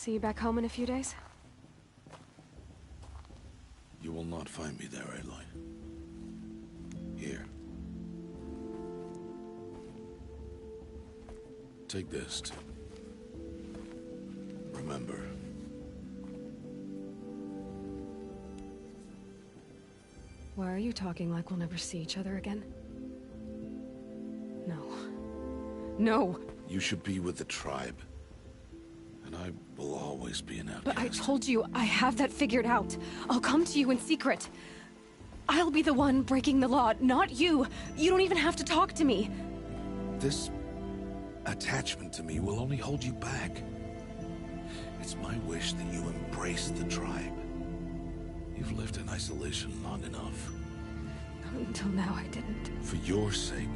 See you back home in a few days? You will not find me there, Aloy. Here. Take this to remember. Why are you talking like we'll never see each other again? No. No! You should be with the tribe. And I will always be an outcast. But I told you, I have that figured out. I'll come to you in secret. I'll be the one breaking the law, not you. You don't even have to talk to me. This attachment to me will only hold you back. It's my wish that you embrace the tribe. You've lived in isolation long enough. Until now, I didn't. For your sake,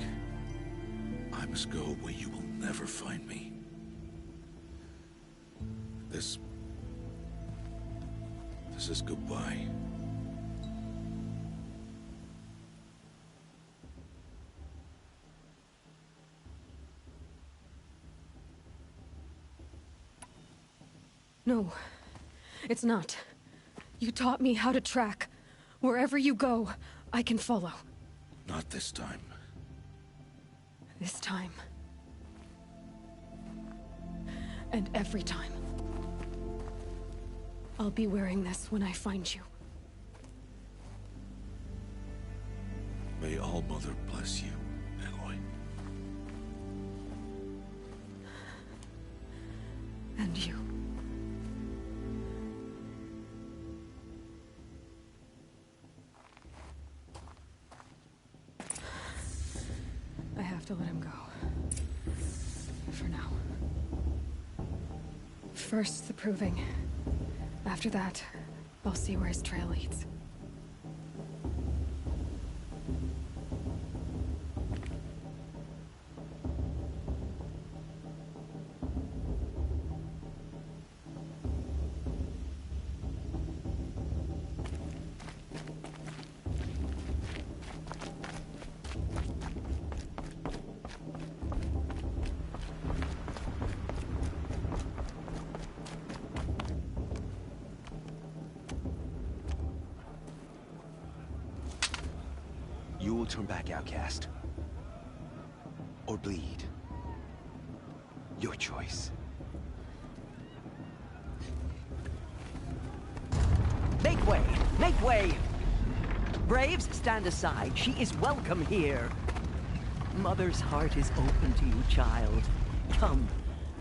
I must go where you will never find me. This is goodbye. No, it's not. You taught me how to track. Wherever you go, I can follow. Not this time. This time. And every time. I'll be wearing this when I find you. May All Mother bless you, Aloy. And you. I have to let him go. For now. First, the proving. After that, I'll see where his trail leads. You will turn back, outcast. Or bleed. Your choice. Make way! Make way! Braves, stand aside. She is welcome here. Mother's heart is open to you, child. Come.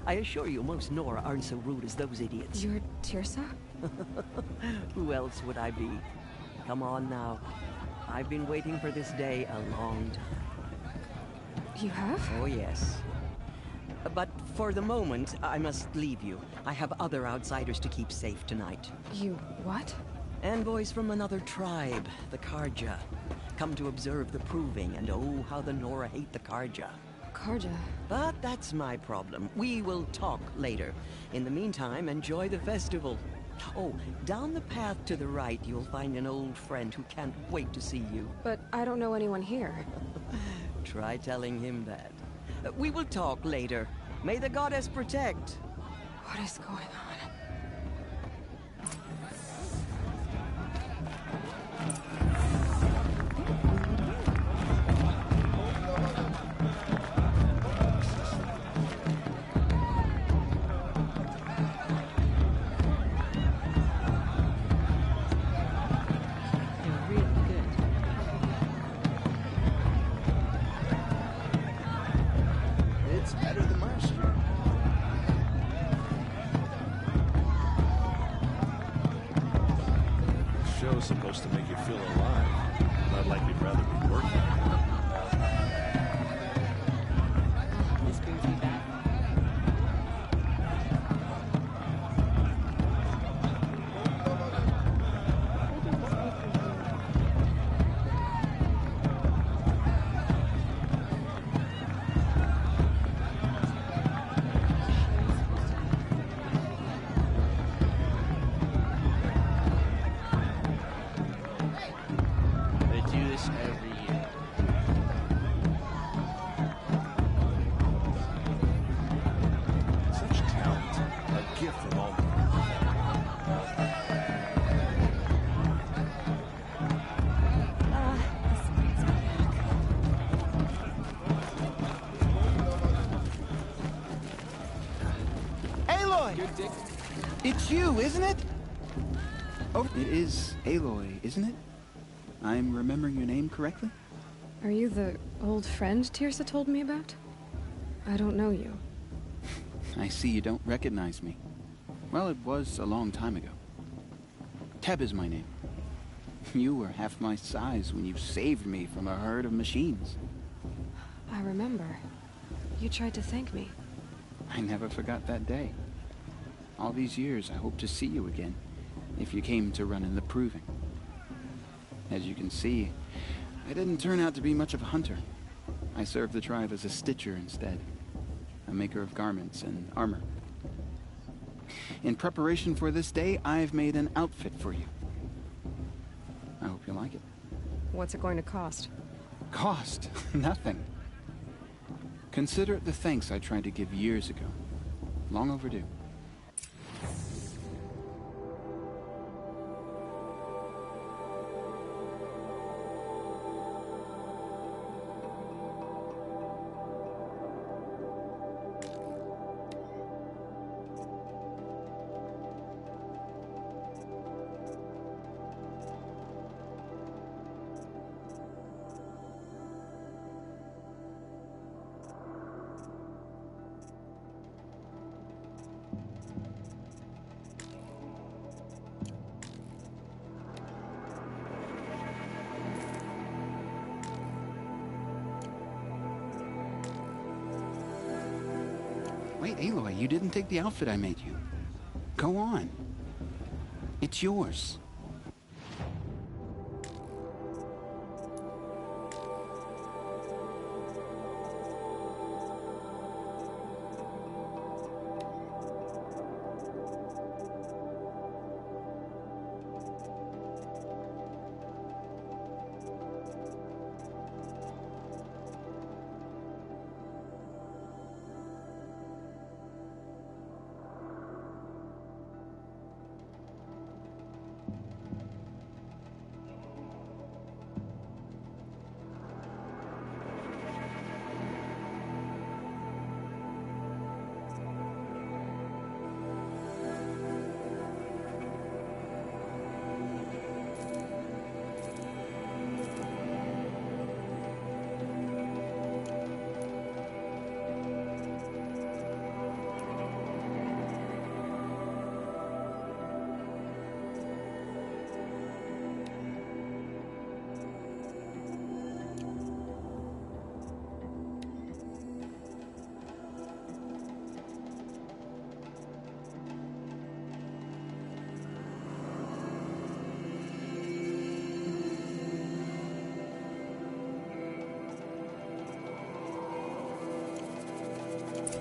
I assure you, most Nora aren't so rude as those idiots. You're Tirsa? Who else would I be? Come on now. I've been waiting for this day a long time. You have? Oh, yes. But for the moment, I must leave you. I have other outsiders to keep safe tonight. You what? Envoys from another tribe, the Karja. Come to observe the proving, and oh, how the Nora hate the Karja. Karja? But that's my problem. We will talk later. In the meantime, enjoy the festival. Oh, down the path to the right, you'll find an old friend who can't wait to see you. But I don't know anyone here. Try telling him that. We will talk later. May the goddess protect. What is going on? Supposed to make you feel alive. Not like you'd rather be working. This brings me back. Such talent. A gift from all. Aloy! It's you, isn't it? Oh, it is Aloy, isn't it? I'm remembering your name correctly? Are you the old friend Tirsa told me about? I don't know you. I see you don't recognize me. Well, it was a long time ago. Teb is my name. You were half my size when you saved me from a herd of machines. I remember. You tried to thank me. I never forgot that day. All these years, I hope to see you again, if you came to run in the proving. As you can see, I didn't turn out to be much of a hunter. I served the tribe as a stitcher instead, a maker of garments and armor. In preparation for this day, I've made an outfit for you. I hope you like it. What's it going to cost? Cost? Nothing. Consider it the thanks I tried to give years ago. Long overdue. Wait, Aloy, you didn't take the outfit I made you. Go on. It's yours.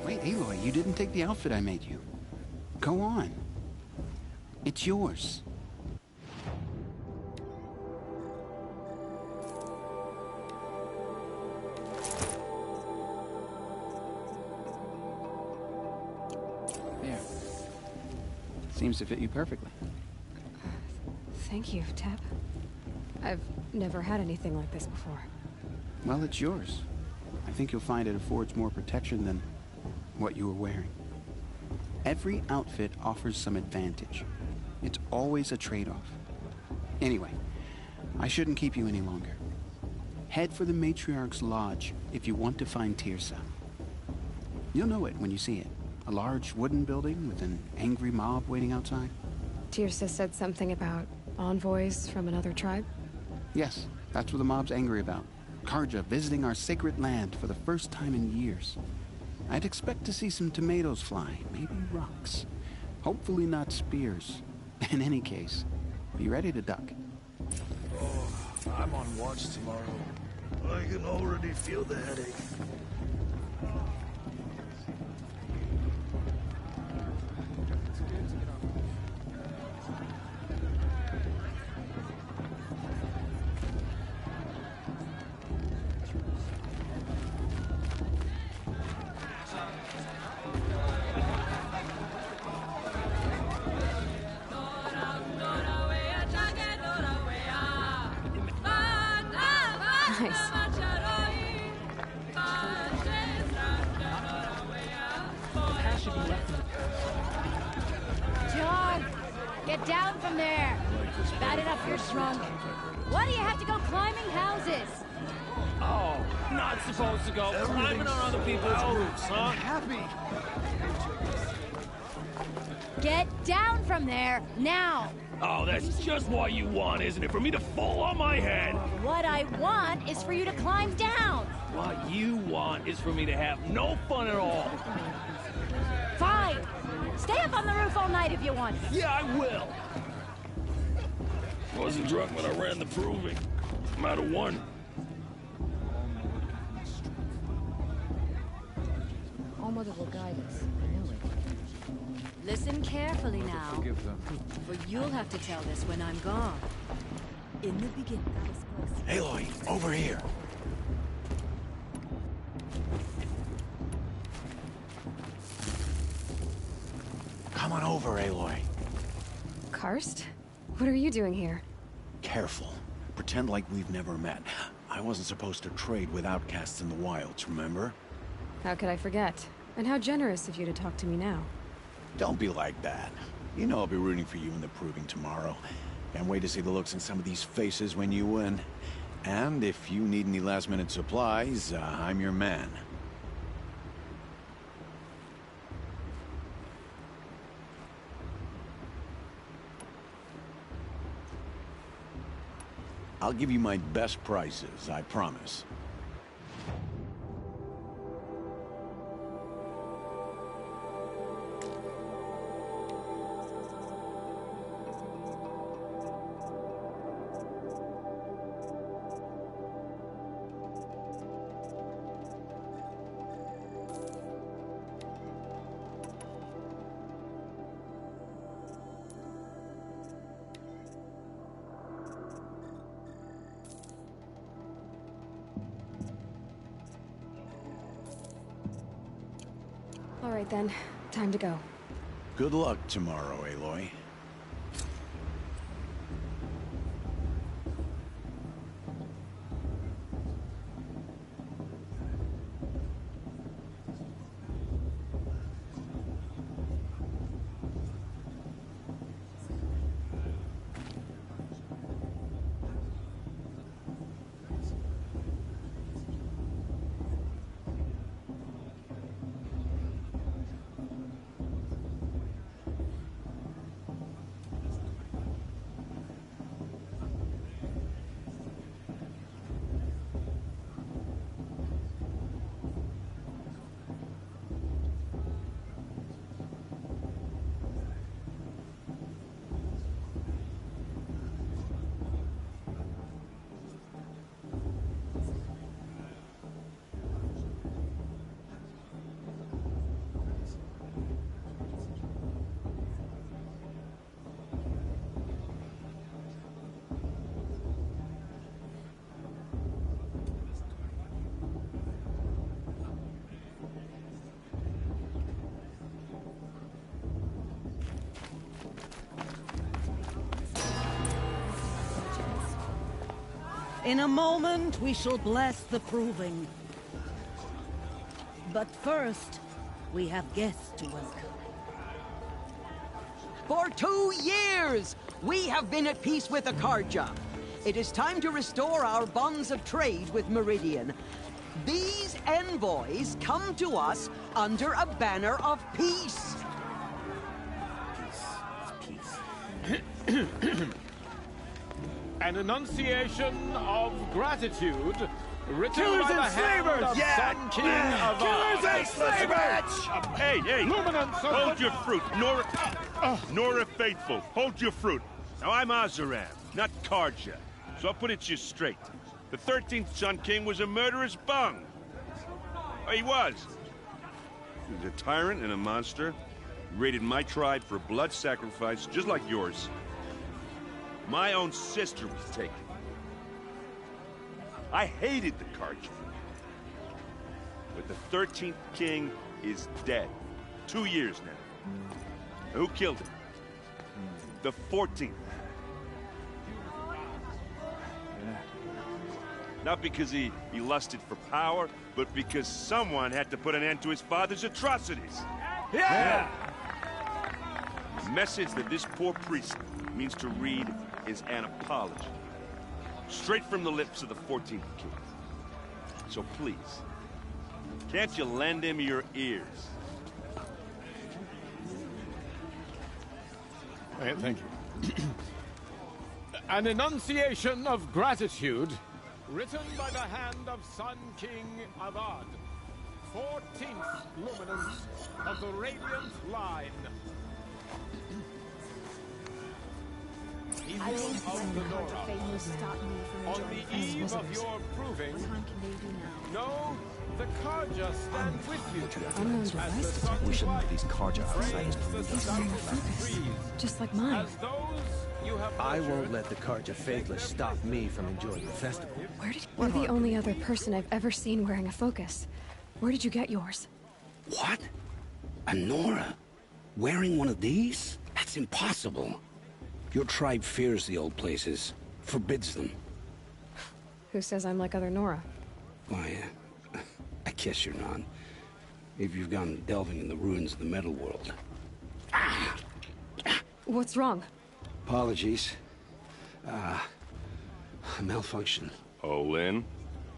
Wait, Aloy, you didn't take the outfit I made you. Go on. It's yours. There. Seems to fit you perfectly. Thank you, Teb. I've never had anything like this before. Well, it's yours. I think you'll find it affords more protection than what you were wearing. Every outfit offers some advantage. It's always a trade-off. Anyway, I shouldn't keep you any longer. Head for the Matriarch's Lodge if you want to find Tirsa. You'll know it when you see it. A large wooden building with an angry mob waiting outside. Tirsa said something about envoys from another tribe? Yes, that's what the mob's angry about. Karja visiting our sacred land for the first time in years. I'd expect to see some tomatoes fly, maybe rocks. Hopefully not spears. In any case, be ready to duck. Oh, I'm on watch tomorrow. I can already feel the headache. Nice. Get down from there! Bad enough you're drunk. Why do you have to go climbing houses? Oh, not supposed to go climbing on other people's roofs, huh? Happy. Get down from there, now! Oh, that's just what you want, isn't it? For me to fall on my head? What I want is for you to climb down! What you want is for me to have no fun at all. Fine! Stay up on the roof all night if you want. Yeah, I will. Wasn't drunk when I ran the proving. I'm out of one. All Mother will guide us. Listen carefully now, for you'll have to tell this when I'm gone. In the beginning, Aloy, over here. Come on over, Aloy. Karst? What are you doing here? Careful. Pretend like we've never met. I wasn't supposed to trade with outcasts in the wilds, remember? How could I forget? And how generous of you to talk to me now. Don't be like that. You know I'll be rooting for you in the proving tomorrow. Can't wait to see the looks in some of these faces when you win. And if you need any last-minute supplies, I'm your man. I'll give you my best prices, I promise. All right then, time to go. Good luck tomorrow, Aloy. In a moment, we shall bless the proving. But first, we have guests to welcome. For 2 years, we have been at peace with Akarja. It is time to restore our bonds of trade with Meridian. These envoys come to us under a banner of peace. An enunciation of gratitude written Killers by the and hand slavers! of Yeah! Sun King of Killers and slavers! Hey, hey! Luminance of Hold the- your fruit, Nora Faithful. Hold your fruit. Now, I'm Azaram, not Karja. So I'll put it to you straight. The 13th Sun King was a murderous bung. Oh, he was. He was a tyrant and a monster. He raided my tribe for blood sacrifice, just like yours. My own sister was taken. I hated the Karja. But the 13th king is dead. 2 years now. Who killed him? The 14th. Not because he lusted for power, but because someone had to put an end to his father's atrocities. Yeah! message that this poor priest means to read is an apology. Straight from the lips of the 14th king. So please, can't you lend him your ears? Thank you. An enunciation of gratitude, written by the hand of Sun King Avad, 14th luminance of the Radiant Line. I don't Evil of the Nora. stop me from On the eve of your proving, no, the Karja stand with you. Unknown As the device sun We should move these Karja outsiders frames the from sunset trees. just like mine. As those you have I won't nurtured, let the Karja faithless stop me from enjoying the festival. Where did you're the only other person I've ever seen wearing a focus. Where did you get yours? What? A Nora? Wearing one of these? That's impossible. Your tribe fears the old places, forbids them. Who says I'm like other Nora? Why, I guess you're not. If you've gone delving in the ruins of the metal world. What's wrong? Apologies. A malfunction. Olin,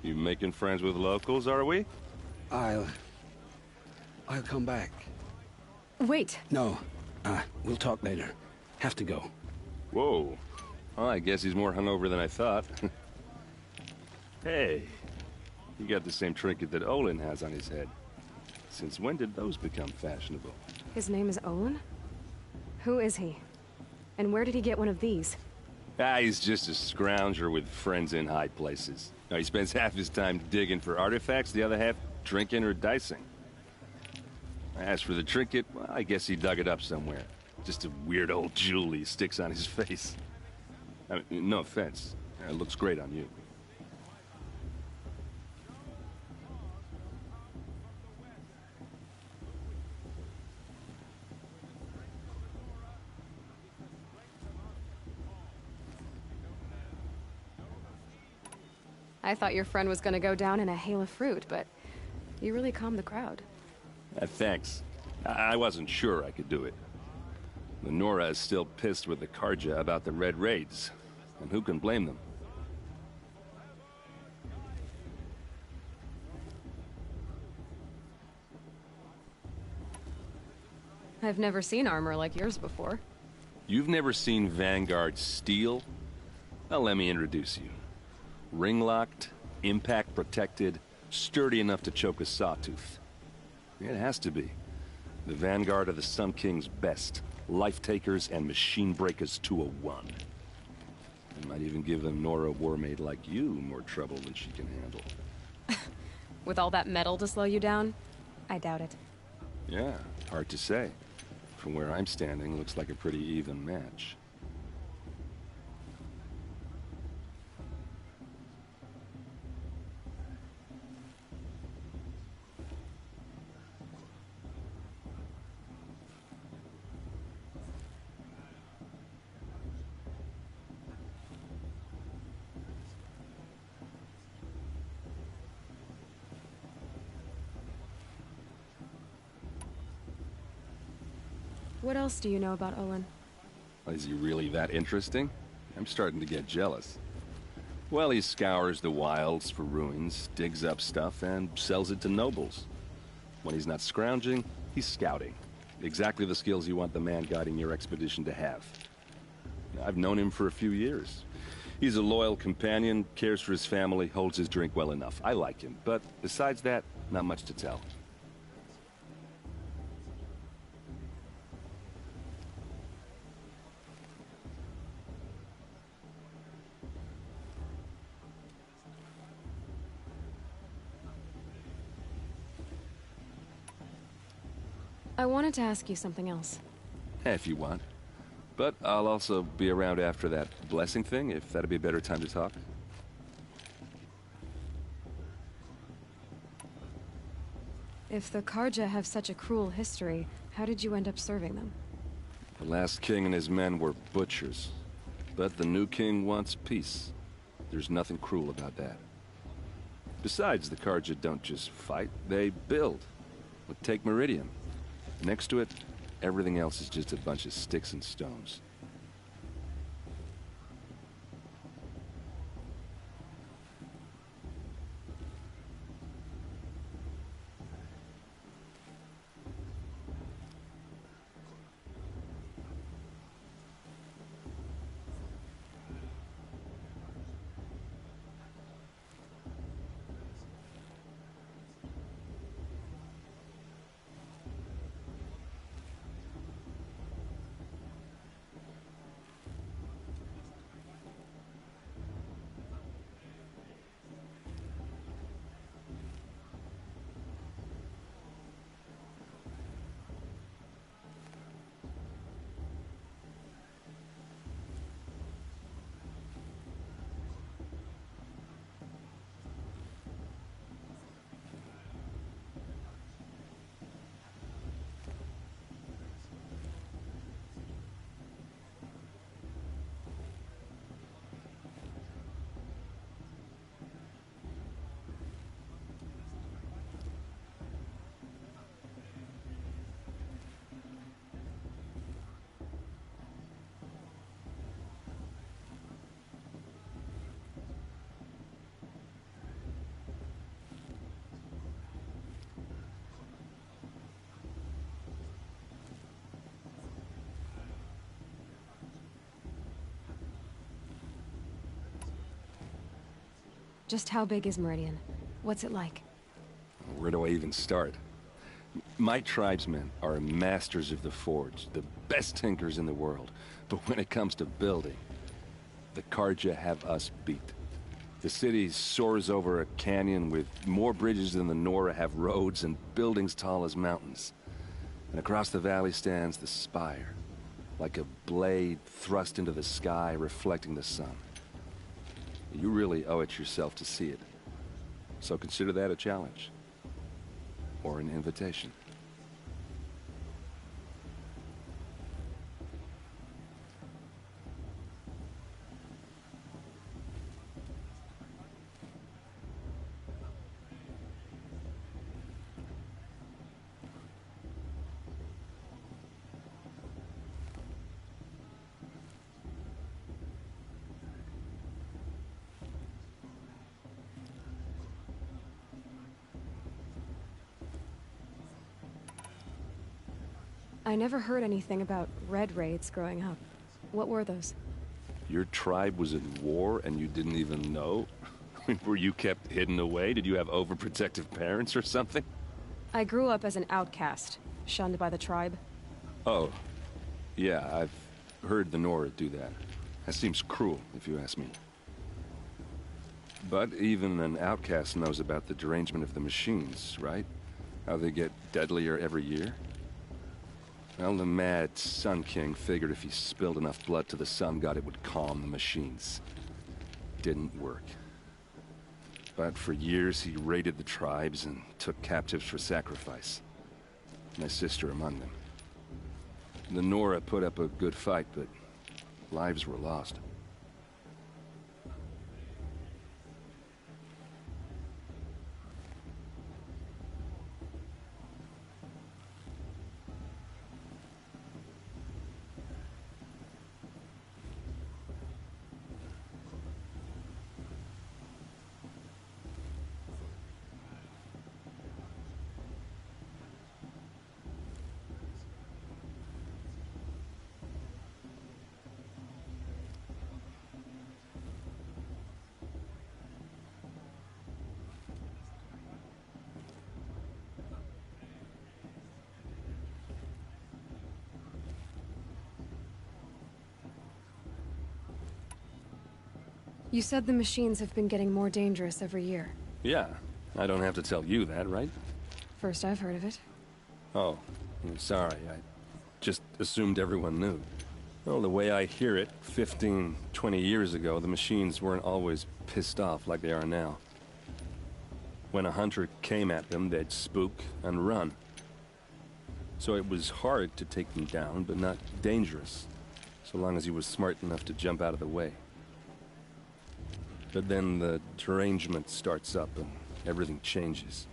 you making friends with locals, are we? I'll come back. Wait. No, we'll talk later. Have to go. Whoa. Well, I guess he's more hungover than I thought. Hey, you got the same trinket that Olin has on his head. Since when did those become fashionable? His name is Olin? Who is he? And where did he get one of these? He's just a scrounger with friends in high places. Now, he spends half his time digging for artifacts, the other half drinking or dicing. As for the trinket, well, I guess he dug it up somewhere. Just a weird old jewel he sticks on his face. I mean, no offense. It looks great on you. I thought your friend was gonna go down in a hail of fruit, but you really calmed the crowd. Thanks. I wasn't sure I could do it. The Nora is still pissed with the Karja about the Red Raids, and who can blame them? I've never seen armor like yours before. You've never seen Vanguard steel? Well, let me introduce you. Ring-locked, impact-protected, sturdy enough to choke a sawtooth. It has to be. The Vanguard of the Sun King's best. Life-takers and machine-breakers to a one. I might even give a Nora warmaid like you more trouble than she can handle. With all that metal to slow you down? I doubt it. Yeah, hard to say. From where I'm standing, looks like a pretty even match. What else do you know about Olin? Is he really that interesting? I'm starting to get jealous. Well, he scours the wilds for ruins, digs up stuff, and sells it to nobles. When he's not scrounging, he's scouting. Exactly the skills you want the man guiding your expedition to have. I've known him for a few years. He's a loyal companion, cares for his family, holds his drink well enough. I like him, but besides that, not much to tell. I wanted to ask you something else. If you want. But I'll also be around after that blessing thing, if that'd be a better time to talk. If the Karja have such a cruel history, how did you end up serving them? The last king and his men were butchers. But the new king wants peace. There's nothing cruel about that. Besides, the Karja don't just fight, they build. Take Meridian. Next to it, everything else is just a bunch of sticks and stones. Just how big is Meridian? What's it like? Where do I even start? My tribesmen are masters of the forge, the best tinkers in the world. But when it comes to building, the Karja have us beat. The city soars over a canyon with more bridges than the Nora have roads and buildings tall as mountains. And across the valley stands the spire, like a blade thrust into the sky, reflecting the sun. You really owe it yourself to see it. So consider that a challenge. Or an invitation. I never heard anything about red raids growing up. What were those? Your tribe was in war and you didn't even know? Were you kept hidden away? Did you have overprotective parents or something? I grew up as an outcast, shunned by the tribe. Oh, yeah, I've heard the Nora do that. That seems cruel, if you ask me. But even an outcast knows about the derangement of the machines, right? How they get deadlier every year? Well, the mad Sun King figured if he spilled enough blood to the Sun God, it would calm the machines. Didn't work. But for years, he raided the tribes and took captives for sacrifice. My sister among them. The Nora put up a good fight, but lives were lost. You said the machines have been getting more dangerous every year. Yeah, I don't have to tell you that, right? First I've heard of it. Oh, I'm sorry. I just assumed everyone knew. Well, the way I hear it, 15, 20 years ago, the machines weren't always pissed off like they are now. When a hunter came at them, they'd spook and run. So it was hard to take them down, but not dangerous, so long as he was smart enough to jump out of the way. But then the derangement starts up and everything changes.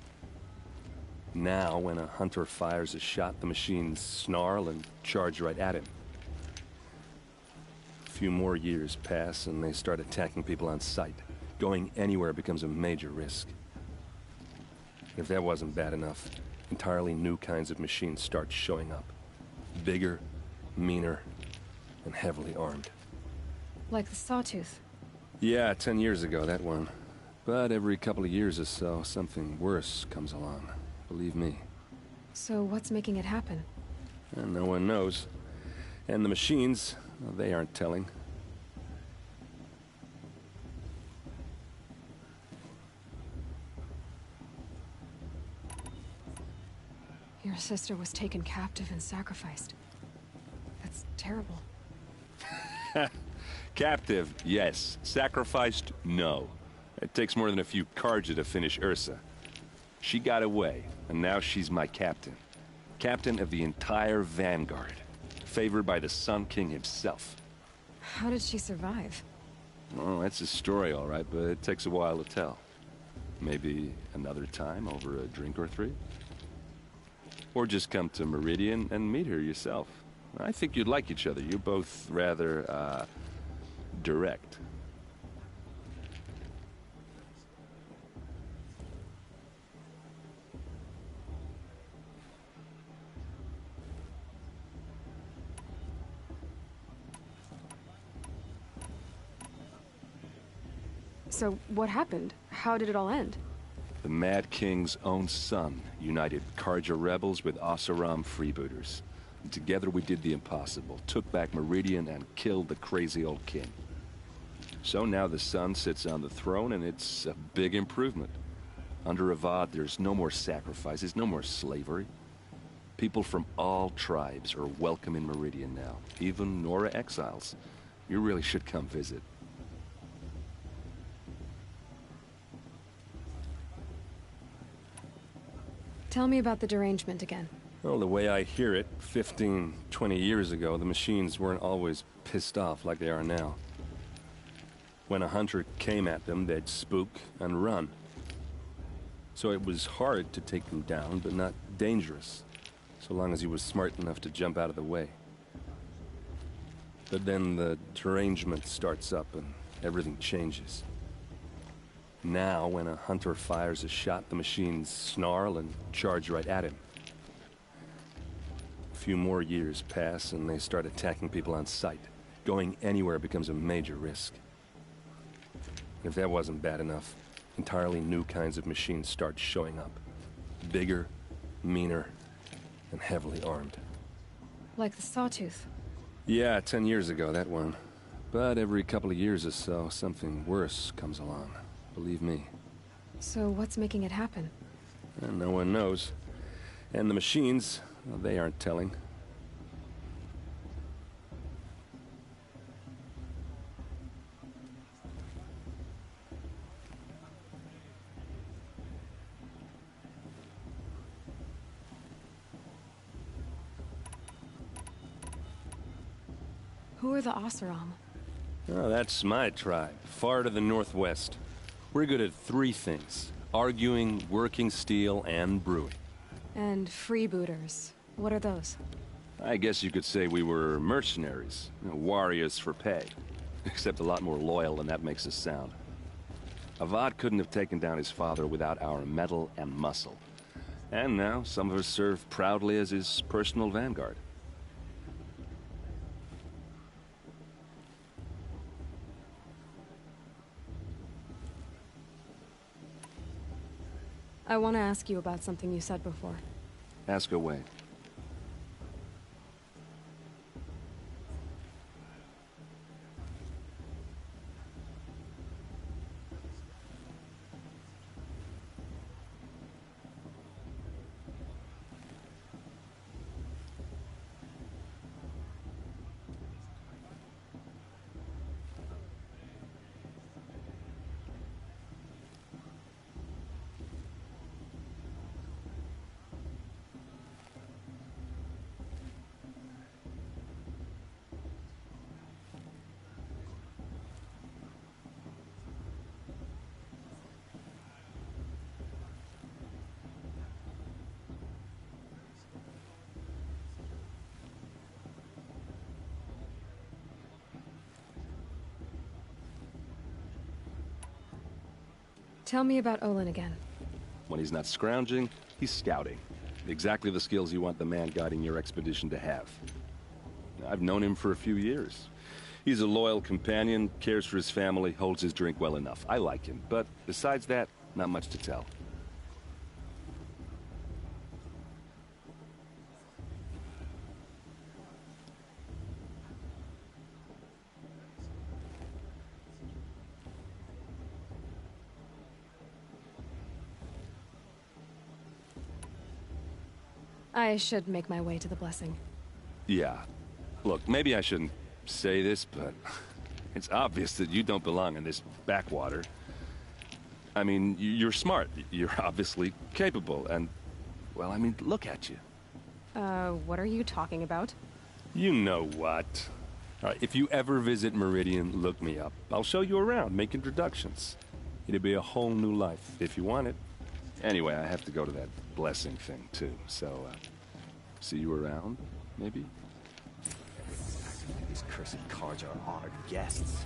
Now, when a hunter fires a shot, the machines snarl and charge right at him. A few more years pass, and they start attacking people on sight. Going anywhere becomes a major risk. If that wasn't bad enough, entirely new kinds of machines start showing up. Bigger, meaner, and heavily armed. Like the Sawtooth. Yeah, 10 years ago, that one. But every couple of years or so, something worse comes along. Believe me. So what's making it happen? And no one knows. And the machines, well, they aren't telling. Your sister was taken captive and sacrificed. That's terrible. Captive, yes. Sacrificed, no. It takes more than a few Carja to finish Ursa. She got away, and now she's my captain. Captain of the entire Vanguard. Favored by the Sun King himself. How did she survive? Oh, that's a story, all right, but it takes a while to tell. Maybe another time over a drink or three? Or just come to Meridian and meet her yourself. I think you'd like each other. You're both rather, direct. So, what happened? How did it all end? The Mad King's own son united Carja rebels with Oseram freebooters. And together we did the impossible, took back Meridian and killed the crazy old king. So now the son sits on the throne, and it's a big improvement. Under Avad, there's no more sacrifices, no more slavery. People from all tribes are welcome in Meridian now, even Nora exiles. You really should come visit. Tell me about the derangement again. Well, the way I hear it, 15, 20 years ago, the machines weren't always pissed off like they are now. When a hunter came at them, they'd spook and run. So it was hard to take them down, but not dangerous, so long as he was smart enough to jump out of the way. But then the derangement starts up and everything changes. Now, when a hunter fires a shot, the machines snarl and charge right at him. A few more years pass, and they start attacking people on sight. Going anywhere becomes a major risk. If that wasn't bad enough, entirely new kinds of machines start showing up. Bigger, meaner, and heavily armed. Like the Sawtooth. Yeah, 10 years ago, that one. But every couple of years or so, something worse comes along. Believe me. So what's making it happen? And no one knows. And the machines, well, they aren't telling. Who are the Oseram? Oh, that's my tribe, far to the northwest. We're good at three things: arguing, working steel, and brewing. And freebooters. What are those? I guess you could say we were mercenaries, warriors for pay. Except a lot more loyal than that makes us sound. Avad couldn't have taken down his father without our metal and muscle. And now, some of us serve proudly as his personal vanguard. I want to ask you about something you said before. Ask away. Tell me about Olin again. When he's not scrounging, he's scouting. Exactly the skills you want the man guiding your expedition to have. I've known him for a few years. He's a loyal companion, cares for his family, holds his drink well enough. I like him, but besides that, not much to tell. I should make my way to the blessing. Yeah. Look, maybe I shouldn't say this, but it's obvious that you don't belong in this backwater. I mean, you're smart. You're obviously capable, and, well, I mean, look at you. What are you talking about? You know what. All right, if you ever visit Meridian, look me up. I'll show you around, make introductions. It'll be a whole new life, if you want it. Anyway, I have to go to that blessing thing, too, so, see you around, maybe? These cursed cards are honored guests.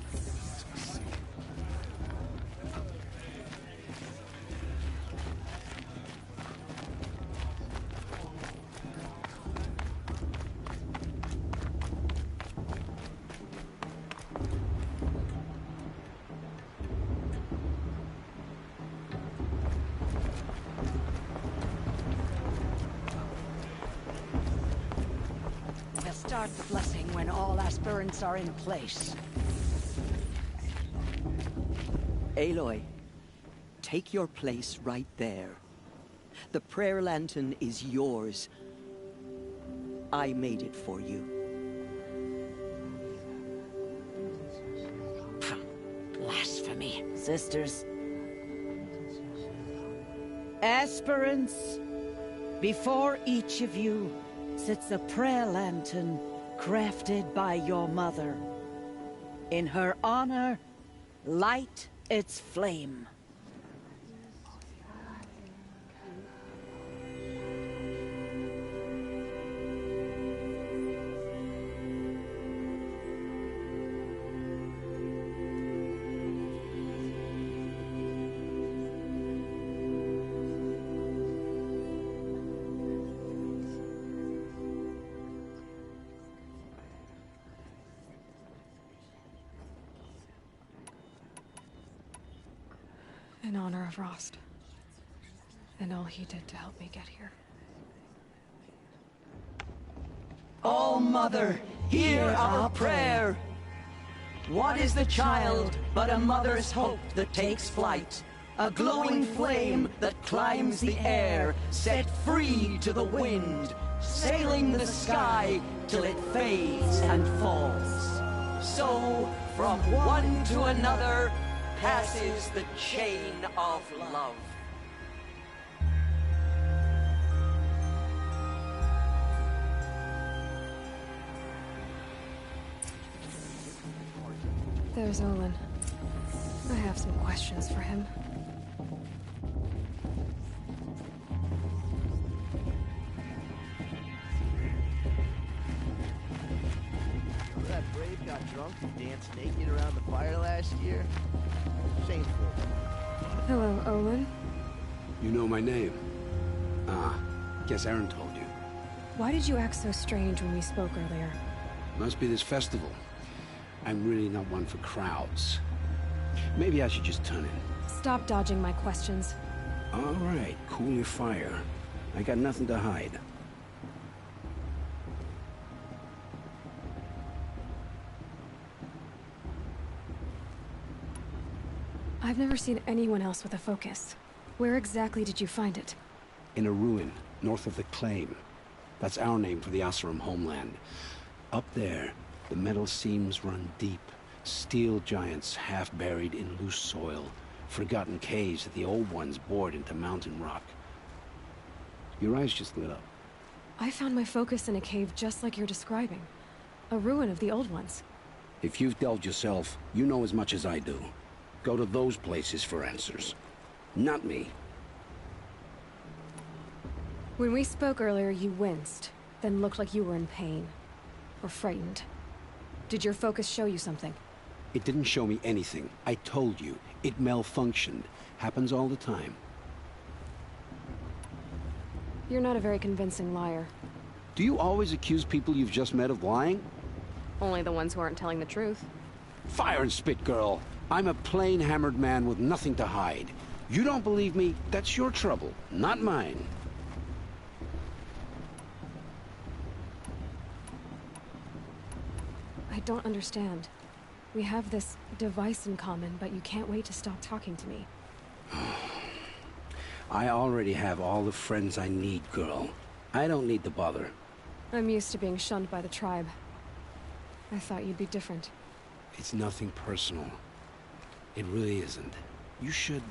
Start the blessing when all aspirants are in place. Aloy, take your place right there. The prayer lantern is yours. I made it for you. Blasphemy. Sisters. Aspirants, before each of you sits a prayer lantern crafted by your mother. In her honor, light its flame. In honor of Rost. And all he did to help me get here. Oh, Mother, hear our prayer! What is the child but a mother's hope that takes flight? A glowing flame that climbs the air, set free to the wind, sailing the sky till it fades and falls. So, from one to another, passes the chain of love. There's Olin. I have some questions for him. Remember that Brave got drunk and danced naked around the fire last year? Shameful. Hello, Olin. You know my name? Guess Aaron told you. Why did you act so strange when we spoke earlier? Must be this festival. I'm really not one for crowds. Maybe I should just turn in. Stop dodging my questions. All right, cool your fire. I got nothing to hide. I've never seen anyone else with a focus. Where exactly did you find it? In a ruin, north of the Claim. That's our name for the Oseram homeland. Up there, the metal seams run deep. Steel giants half buried in loose soil. Forgotten caves that the old ones bored into mountain rock. Your eyes just lit up. I found my focus in a cave just like you're describing. A ruin of the old ones. If you've delved yourself, you know as much as I do. Go to those places for answers. Not me. When we spoke earlier, you winced, then looked like you were in pain. Or frightened. Did your focus show you something? It didn't show me anything. I told you. It malfunctioned. Happens all the time. You're not a very convincing liar. Do you always accuse people you've just met of lying? Only the ones who aren't telling the truth. Fire and spit, girl. I'm a plain hammered man with nothing to hide. You don't believe me? That's your trouble, not mine. I don't understand. We have this device in common, but you can't wait to stop talking to me. I already have all the friends I need, girl. I don't need the bother. I'm used to being shunned by the tribe. I thought you'd be different. It's nothing personal. It really isn't. You should...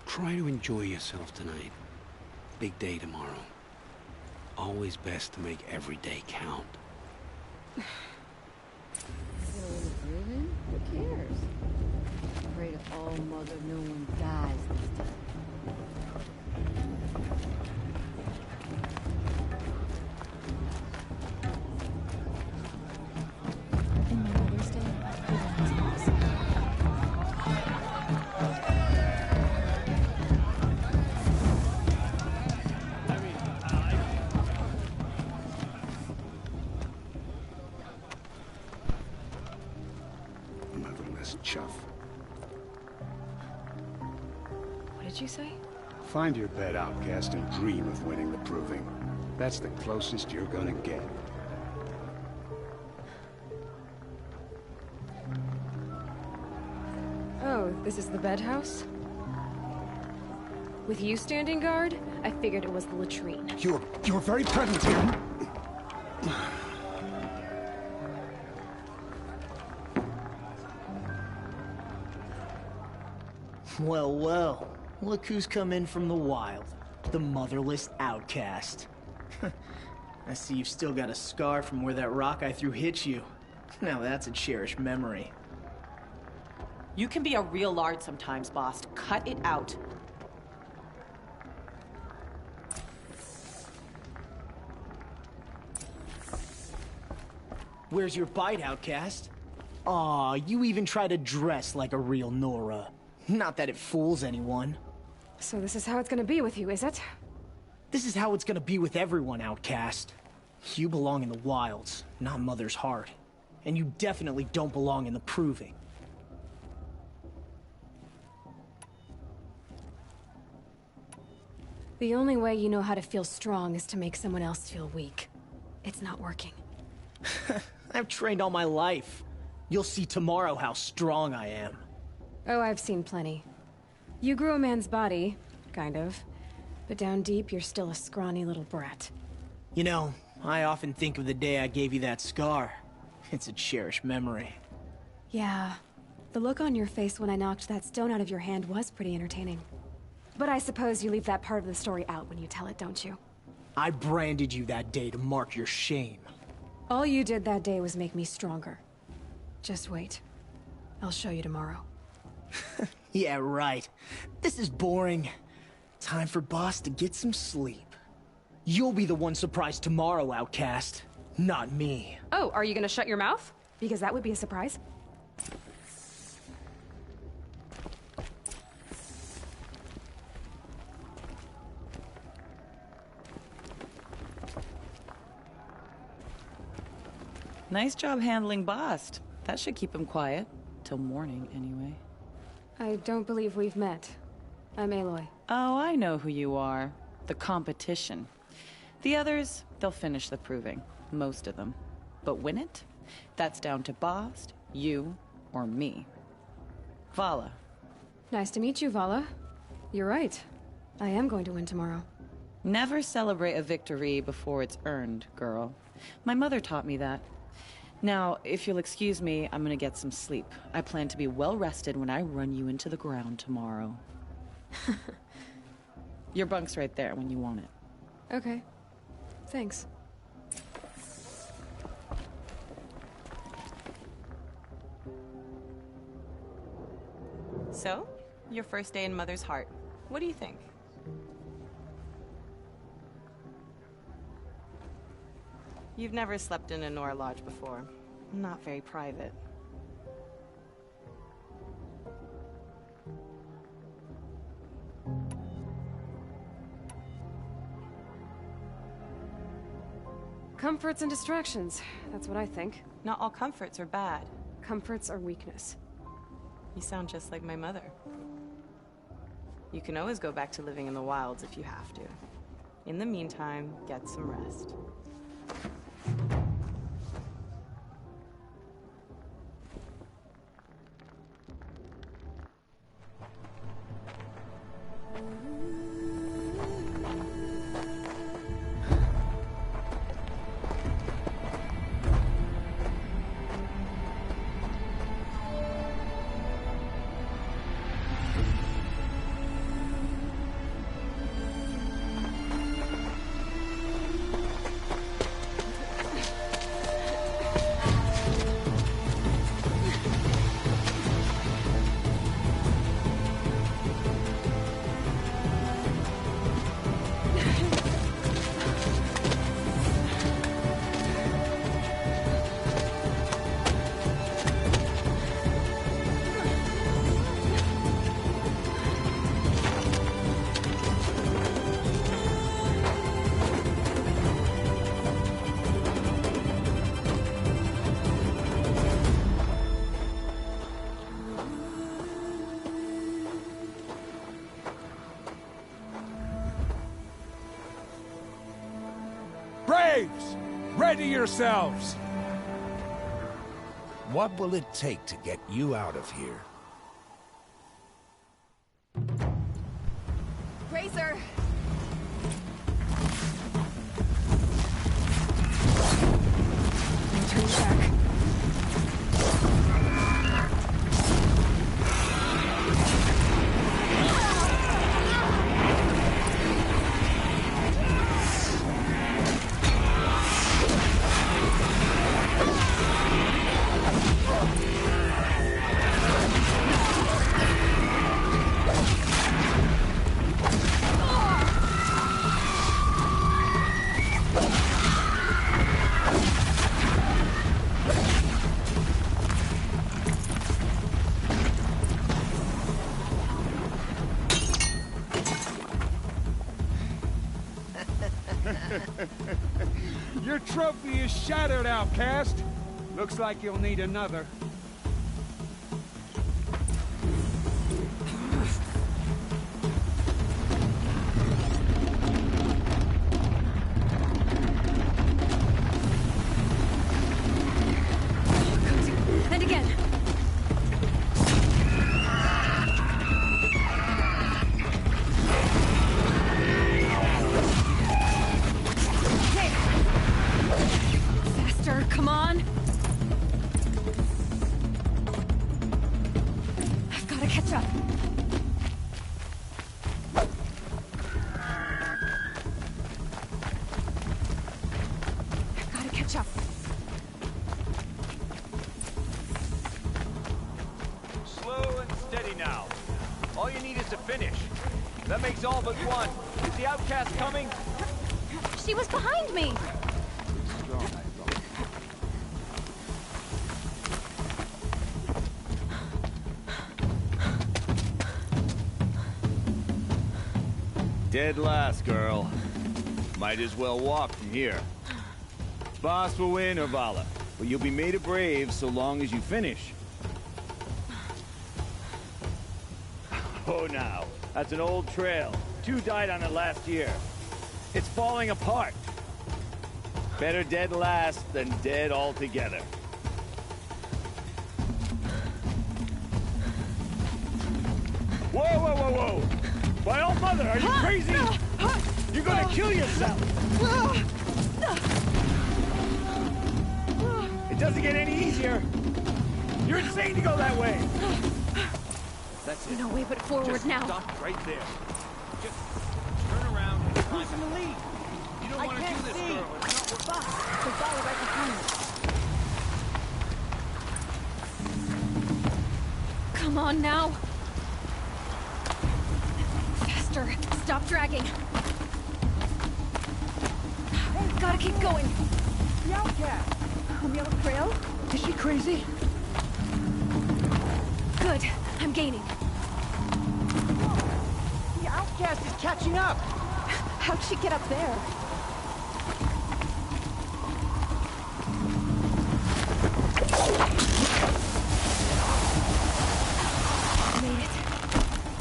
try to enjoy yourself tonight. Big day tomorrow. Always best to make every day count. Who cares? Pray to all mother no one dies this time. And my Mother's Day, Chuff. What did you say? Find your bed, outcast, and dream of winning the proving. That's the closest you're gonna get. Oh, this is the bed house? With you standing guard, I figured it was the latrine. You're very present here. Well, well. Look who's come in from the wild. The motherless outcast. I see you've still got a scar from where that rock I threw hit you. Now that's a cherished memory. You can be a real lard sometimes, boss. Cut it out. Where's your bite, outcast? Aw, you even try to dress like a real Nora. Not that it fools anyone. So this is how it's gonna be with you, is it? This is how it's gonna be with everyone, outcast. You belong in the wilds, not Mother's heart. And you definitely don't belong in the proving. The only way you know how to feel strong is to make someone else feel weak. It's not working. I've trained all my life. You'll see tomorrow how strong I am. Oh, I've seen plenty. You grew a man's body, kind of. But down deep, you're still a scrawny little brat. You know, I often think of the day I gave you that scar. It's a cherished memory. Yeah. The look on your face when I knocked that stone out of your hand was pretty entertaining. But I suppose you leave that part of the story out when you tell it, don't you? I branded you that day to mark your shame. All you did that day was make me stronger. Just wait. I'll show you tomorrow. Yeah, right. This is boring. Time for Boss to get some sleep. You'll be the one surprised tomorrow, outcast. Not me. Oh, are you gonna shut your mouth? Because that would be a surprise. Nice job handling Bast. That should keep him quiet. Till morning, anyway. I don't believe we've met. I'm Aloy. Oh, I know who you are. The competition. The others, they'll finish the proving. Most of them. But win it? That's down to Bast, you, or me. Vala. Nice to meet you, Vala. You're right. I am going to win tomorrow. Never celebrate a victory before it's earned, girl. My mother taught me that. Now, if you'll excuse me, I'm gonna get some sleep. I plan to be well rested when I run you into the ground tomorrow. Your bunk's right there when you want it. Okay. Thanks. So, your first day in Mother's heart. What do you think? You've never slept in a Nora lodge before. not very private. Comforts and distractions. That's what I think. Not all comforts are bad. Comforts are weakness. You sound just like my mother. You can always go back to living in the wilds if you have to. In the meantime, get some rest. Braves! Ready yourselves! What will it take to get you out of here? Razor! Turn back. Your trophy is shattered, outcast. Looks like you'll need another. And again. Faster, come on. I've got to catch up. I've got to catch up. Slow and steady now. All you need is to finish. That makes all but one. Is the outcast coming? She was behind me. Dead last, girl. Might as well walk from here. Boss will win, or Vala, but you'll be made a brave so long as you finish. Oh, now. That's an old trail. 2 died on it last year. It's falling apart. Better dead last than dead altogether. Whoa, whoa, whoa, whoa! My old mother, are you crazy? You're gonna kill yourself! It doesn't get any easier! You're insane to go that way! That's it. No way but forward Just now. Stop right there. Just turn around and who's in the lead? You don't want to do this, girl. It's not worth The Vala right behind us. Come on now. Faster. Stop dragging. Gotta keep going. The outcast. On the other trail? Is she crazy? Good. I'm gaining. The outcast is catching up. How'd she get up there? Made it.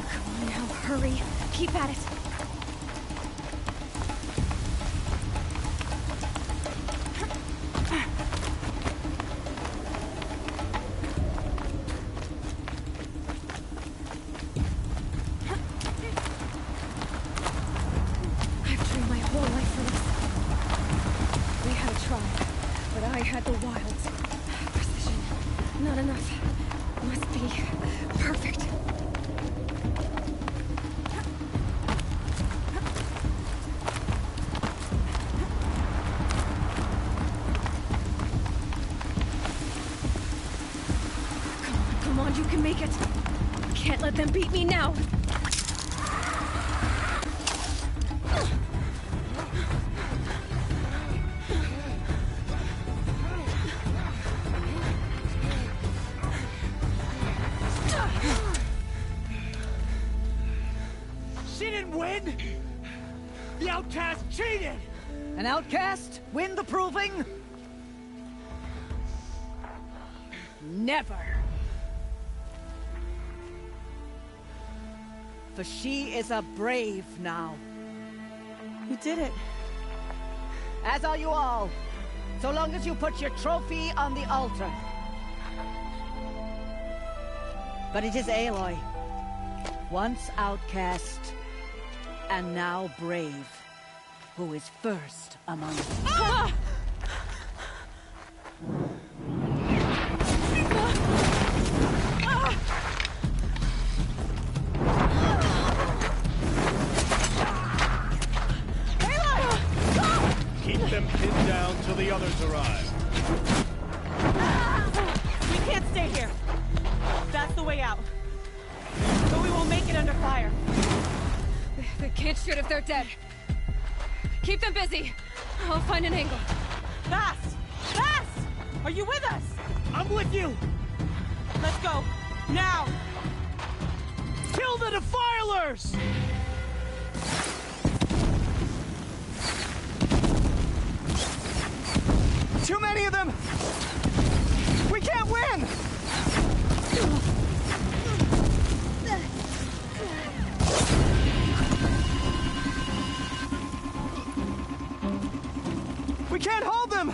Come on now, hurry. Keep at it. I've trained my whole life for this. We had a tribe, but I had the wilds. Precision. Not enough. Must be perfect. Come on, you can make it. Can't let them beat me now. She didn't win! The outcast cheated! An outcast win the proving? Never. For she is a brave now. You did it. As are you all. So long as you put your trophy on the altar. But it is Aloy. Once outcast, and now brave, who is first among us. Ah! Keep them pinned down till the others arrive. We can't stay here. That's the way out. But we won't make it under fire. They can't shoot if they're dead. Keep them busy. I'll find an angle. Fast! Fast! Are you with us? I'm with you! Let's go. Now! Kill the defilers! Too many of them! We can't win! We can't hold them!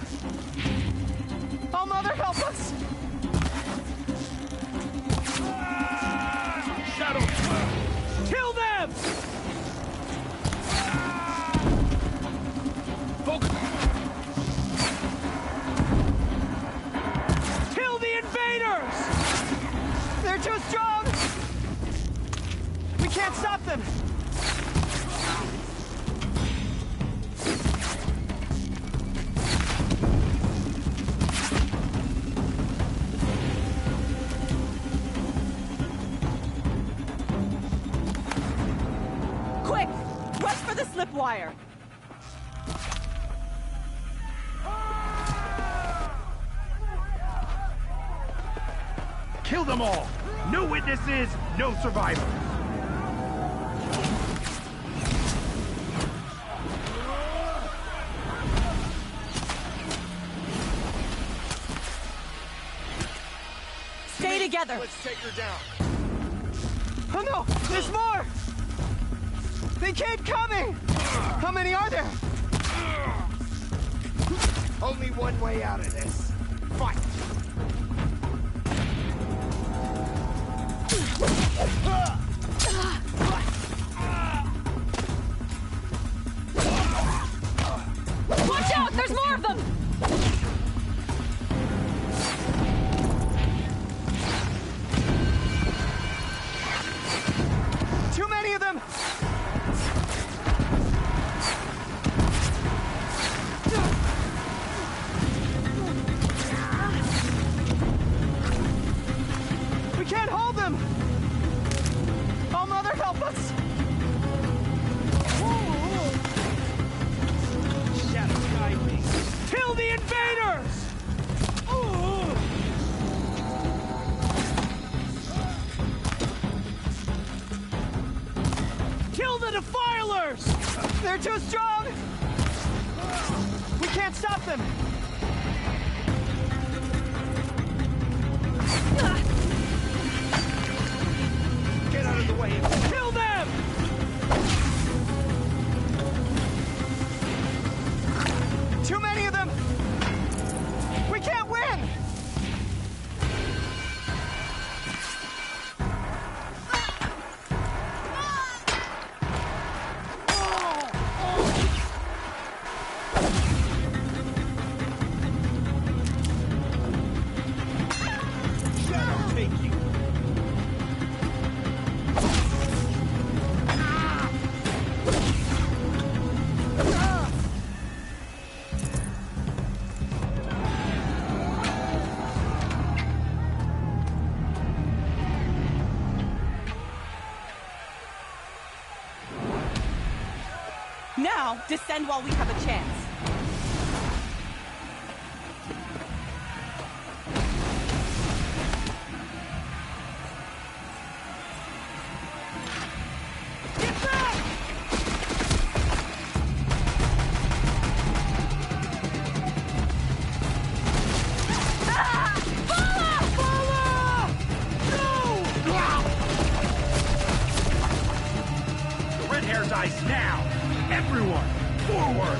Oh, Mother, help us! Shadow! Kill them! Focus! Kill the invaders! They're too strong! We can't stop them! Quick! Rush for the slip wire. Kill them all! No witnesses, no survivors! Stay together! Let's take her down. Oh no! There's more! They keep coming! How many are there? Only one way out of this. Fight! Watch out! There's more of them! Too many of them! They're too strong! We can't stop them! Get out of the way and kill them! Too many of them! We can't win! Now, descend while we have a chance. Get back! The red hair dies now! Everyone, forward!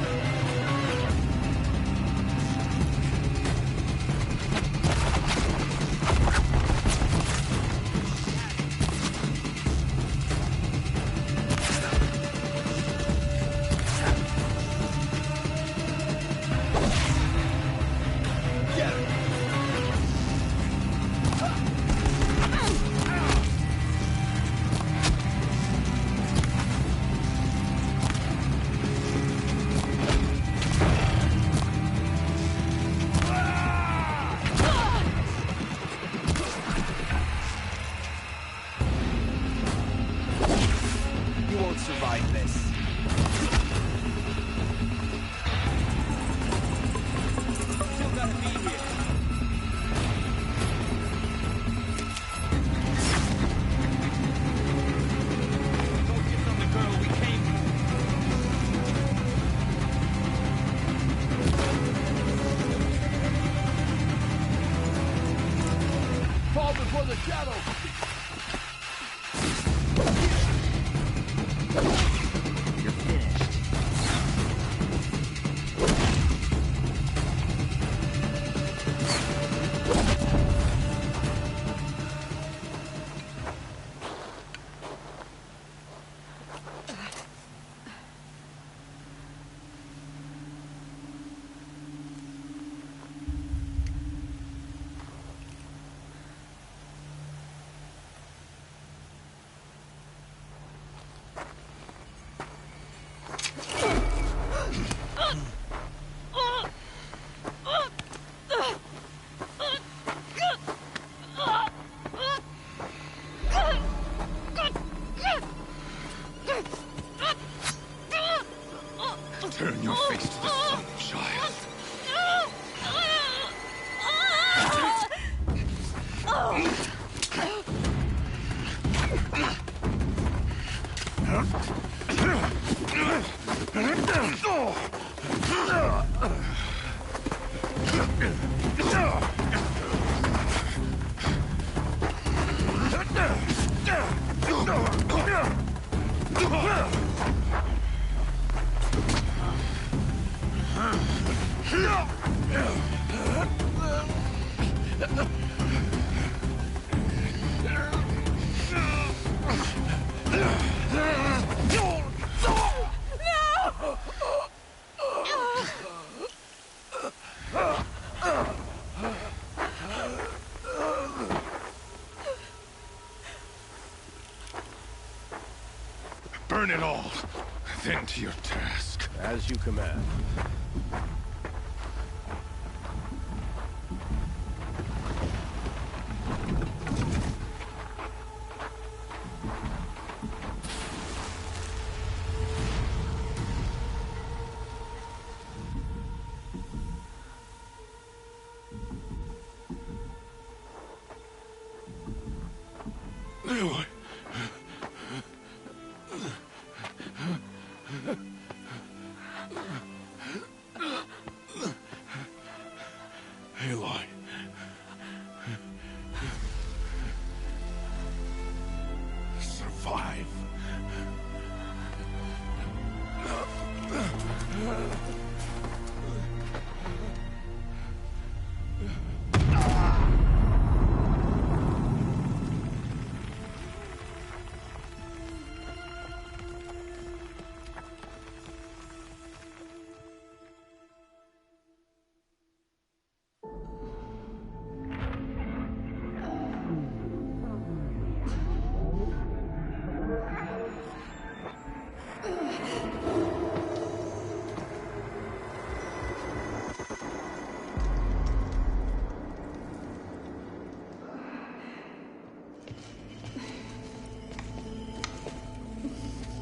Survive this. Still gotta be here. Focus on the girl we came with. Fall before the shadow. Turn your face to the sun, child. Burn it all, then to your task. As you command. Survive.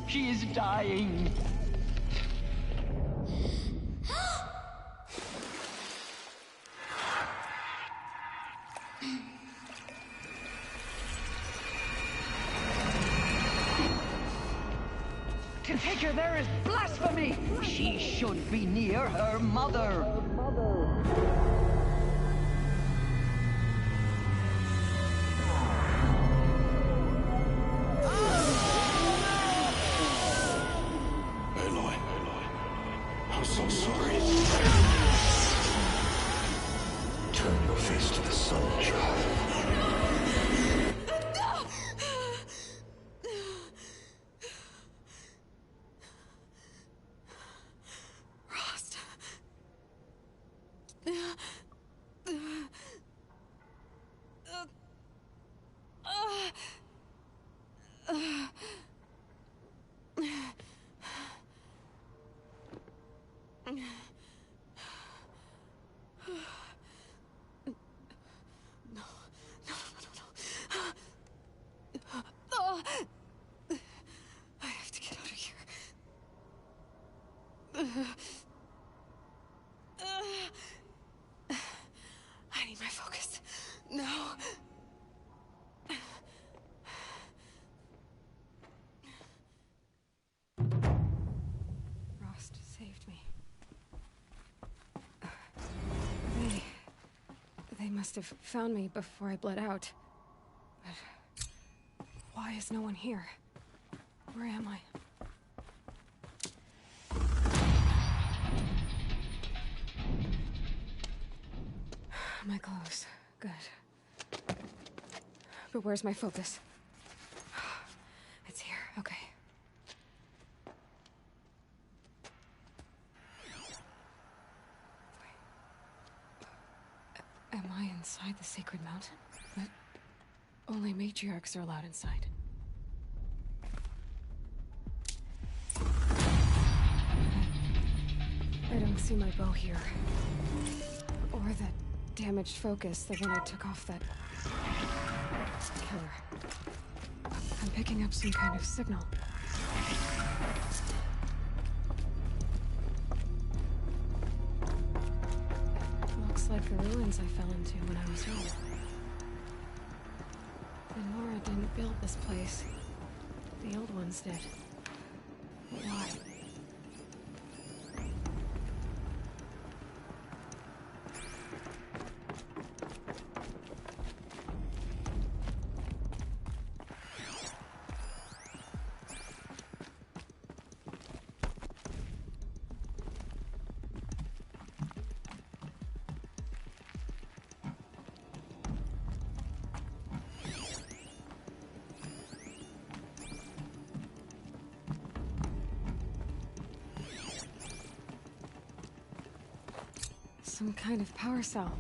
She is dying. To take her there is blasphemy. She should be near her mother. I'm so sorry. Turn your face to the sun, child. Rost. I have to get out of here. I need my focus. No. Rost saved me. They must have found me before I bled out. But why is no one here? Where am I? My clothes. Good. But where's my focus? It's here. Okay. Am I inside the sacred mountain? But only matriarchs are allowed inside. I don't see my bow here. Or that damaged focus, the one I took off that killer. I'm picking up some kind of signal. Looks like the ruins I fell into when I was young. The Nora didn't build this place. The old ones did. Why? Some kind of power cell.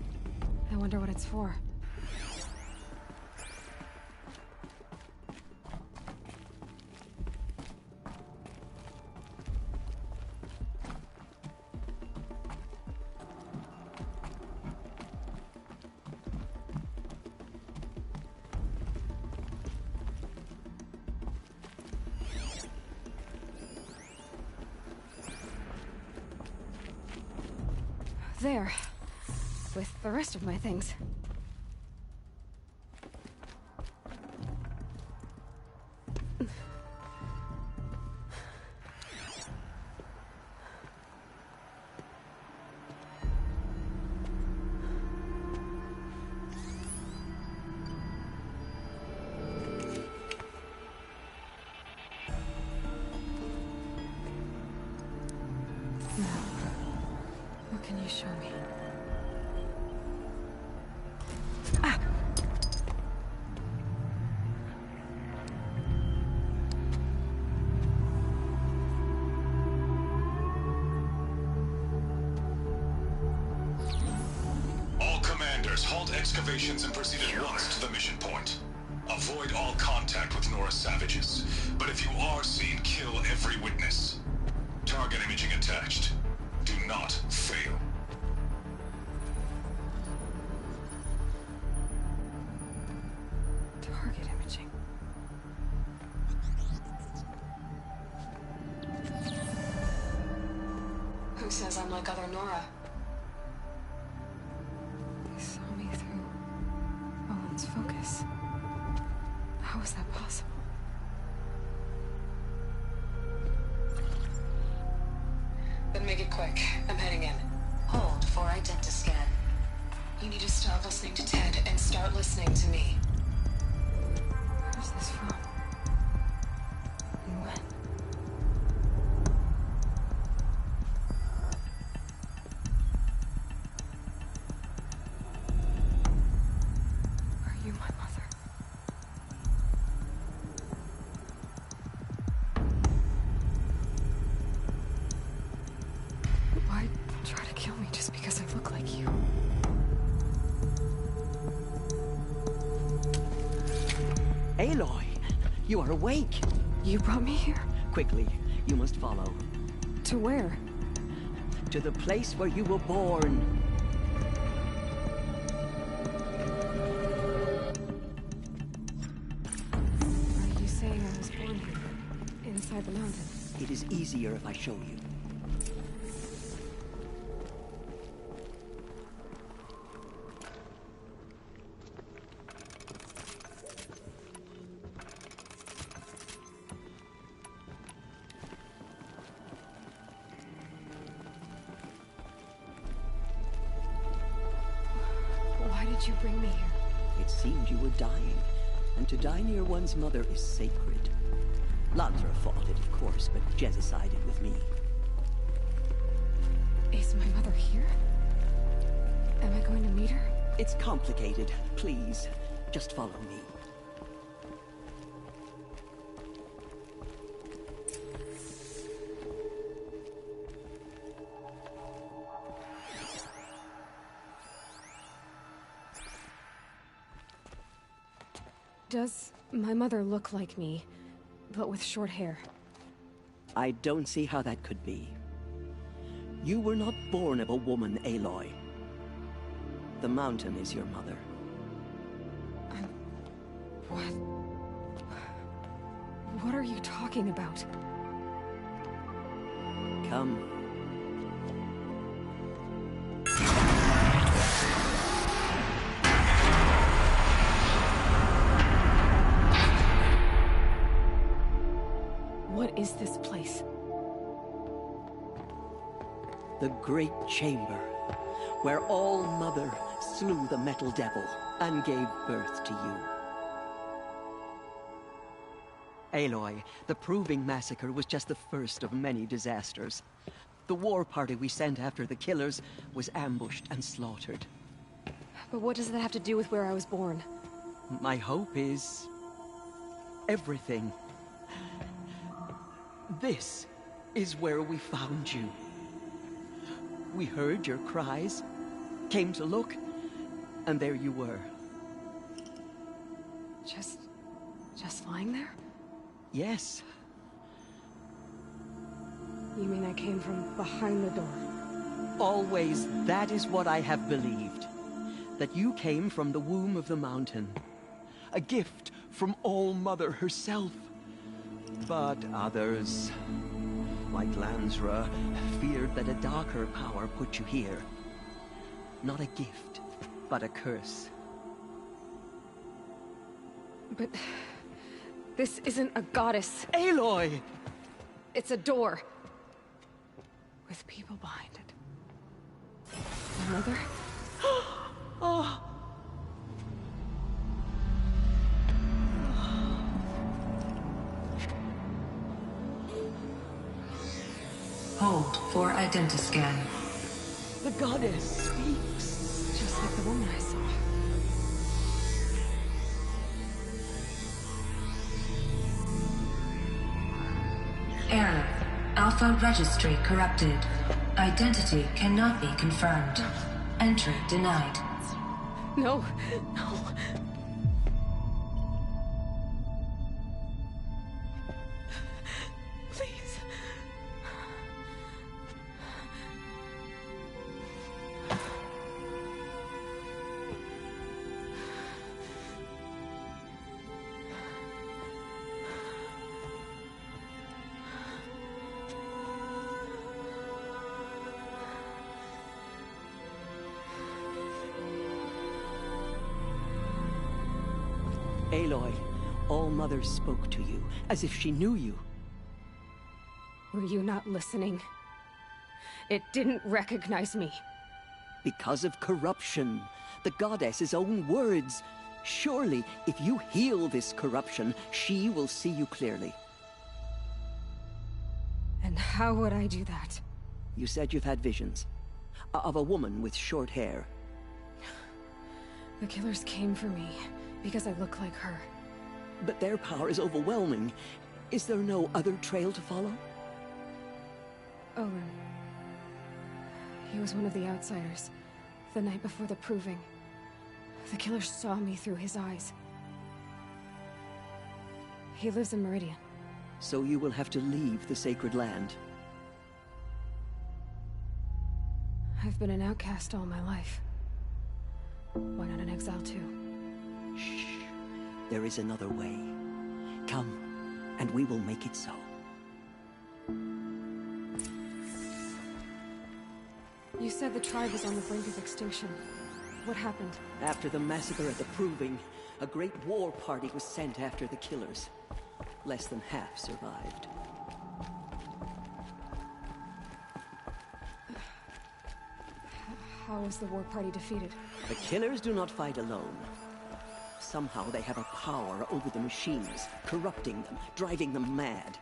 I wonder what it's for. There. With the rest of my things. show me. All commanders, halt excavations and proceed at once to the mission point. Avoid all contact with Nora savages, but if you are seen, kill every witness. Target imaging attached. Do not fail. Target imaging. Who says I'm like other Nora? They saw me through Owen's focus. How is that possible? Then make it quick. I'm heading in. Hold for identiscan. You need to stop listening to Ted and start listening to me. Where's this from? And when? Are you my mother? Why try to kill me just because I look like you? Aloy, you are awake. You brought me here? Quickly, you must follow. To where? To the place where you were born. Are you saying I was born here? Inside the mountain? It is easier if I show you. Why did you bring me here? It seemed you were dying, and to die near one's mother is sacred. Ladra fought it, of course, but Jezza sided with me. Is my mother here? Am I going to meet her? It's complicated. Please, just follow me. Does my mother look like me, but with short hair? I don't see how that could be. You were not born of a woman, Aloy. The mountain is your mother. What? What are you talking about? Come. What is this place? The Great Chamber, where All Mother slew the Metal Devil and gave birth to you. Aloy, the Proving Massacre was just the first of many disasters. The war party we sent after the killers was ambushed and slaughtered. But what does that have to do with where I was born? My hope is everything. This is where we found you. We heard your cries, came to look, and there you were. Just lying there? Yes. You mean I came from behind the door? Always, that is what I have believed. That you came from the womb of the mountain. A gift from All Mother herself. But others, like Lansra, feared that a darker power put you here. Not a gift, but a curse. But this isn't a goddess. Aloy! It's a door. With people behind it. My mother? Oh! Hold for identiscan. The The goddess speaks. Just like the woman I saw. Error. Alpha registry corrupted. Identity cannot be confirmed. Entry denied. No, no. Please. Aloy, All-Mother spoke to you, as if she knew you. Were you not listening? It didn't recognize me. Because of corruption. The goddess's own words. Surely, if you heal this corruption, she will see you clearly. And how would I do that? You said you've had visions. Of a woman with short hair. The killers came for me, because I look like her. But their power is overwhelming. Is there no other trail to follow? Owen. He was one of the outsiders, the night before the proving. The killer saw me through his eyes. He lives in Meridian. So you will have to leave the sacred land. I've been an outcast all my life. Why not an exile too? Shh. There is another way. Come, and we will make it so. You said the tribe was on the brink of extinction. What happened? After the massacre at the Proving, a great war party was sent after the killers. Less than half survived. How was the war party defeated? The killers do not fight alone. Somehow they have a power over the machines, corrupting them, driving them mad.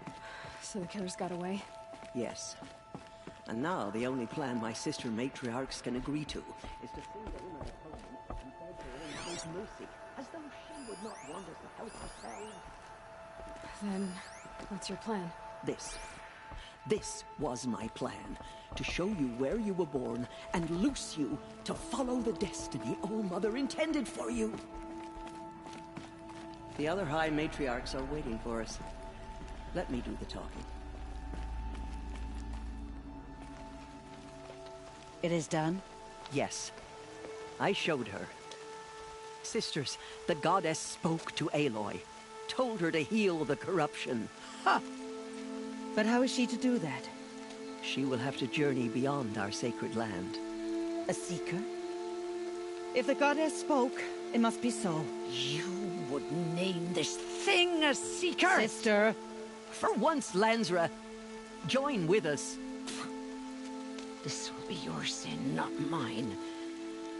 So the killers got away? Yes. And now the only plan my sister matriarchs can agree to is to sing the woman opponent and beg her in His mercy, as though she would not want us to help ourselves. Then, what's your plan? This was my plan. To show you where you were born and loose you to follow the destiny All-Mother intended for you. The other High Matriarchs are waiting for us. Let me do the talking. It is done? Yes. I showed her. Sisters, the goddess spoke to Aloy. Told her to heal the corruption. Ha! But how is she to do that? She will have to journey beyond our sacred land. A seeker? If the goddess spoke, it must be so. You would name this thing a seeker? Sister! For once, Lansra, join with us. This will be your sin, not mine.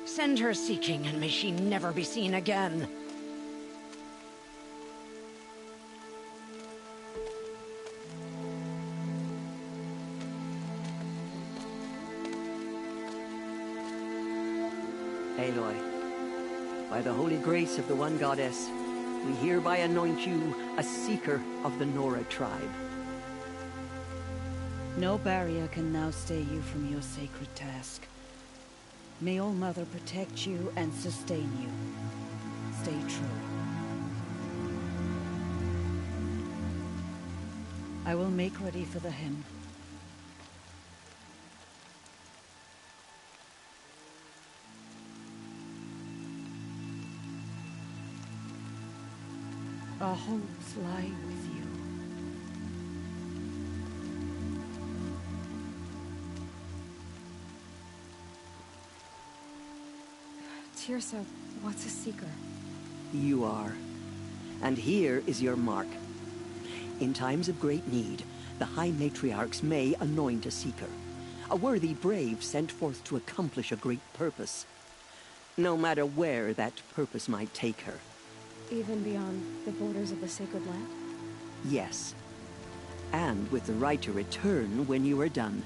Send her seeking, and may she never be seen again. Aloy, by the holy grace of the one goddess, we hereby anoint you a seeker of the Nora tribe. No barrier can now stay you from your sacred task. May All-Mother protect you and sustain you. Stay true. I will make ready for the hymn. Our homes lie with you. Tirsa, what's a seeker? You are. And here is your mark. In times of great need, the High Matriarchs may anoint a seeker. A worthy brave sent forth to accomplish a great purpose. No matter where that purpose might take her. Even beyond the borders of the sacred land? Yes. And with the right to return when you are done,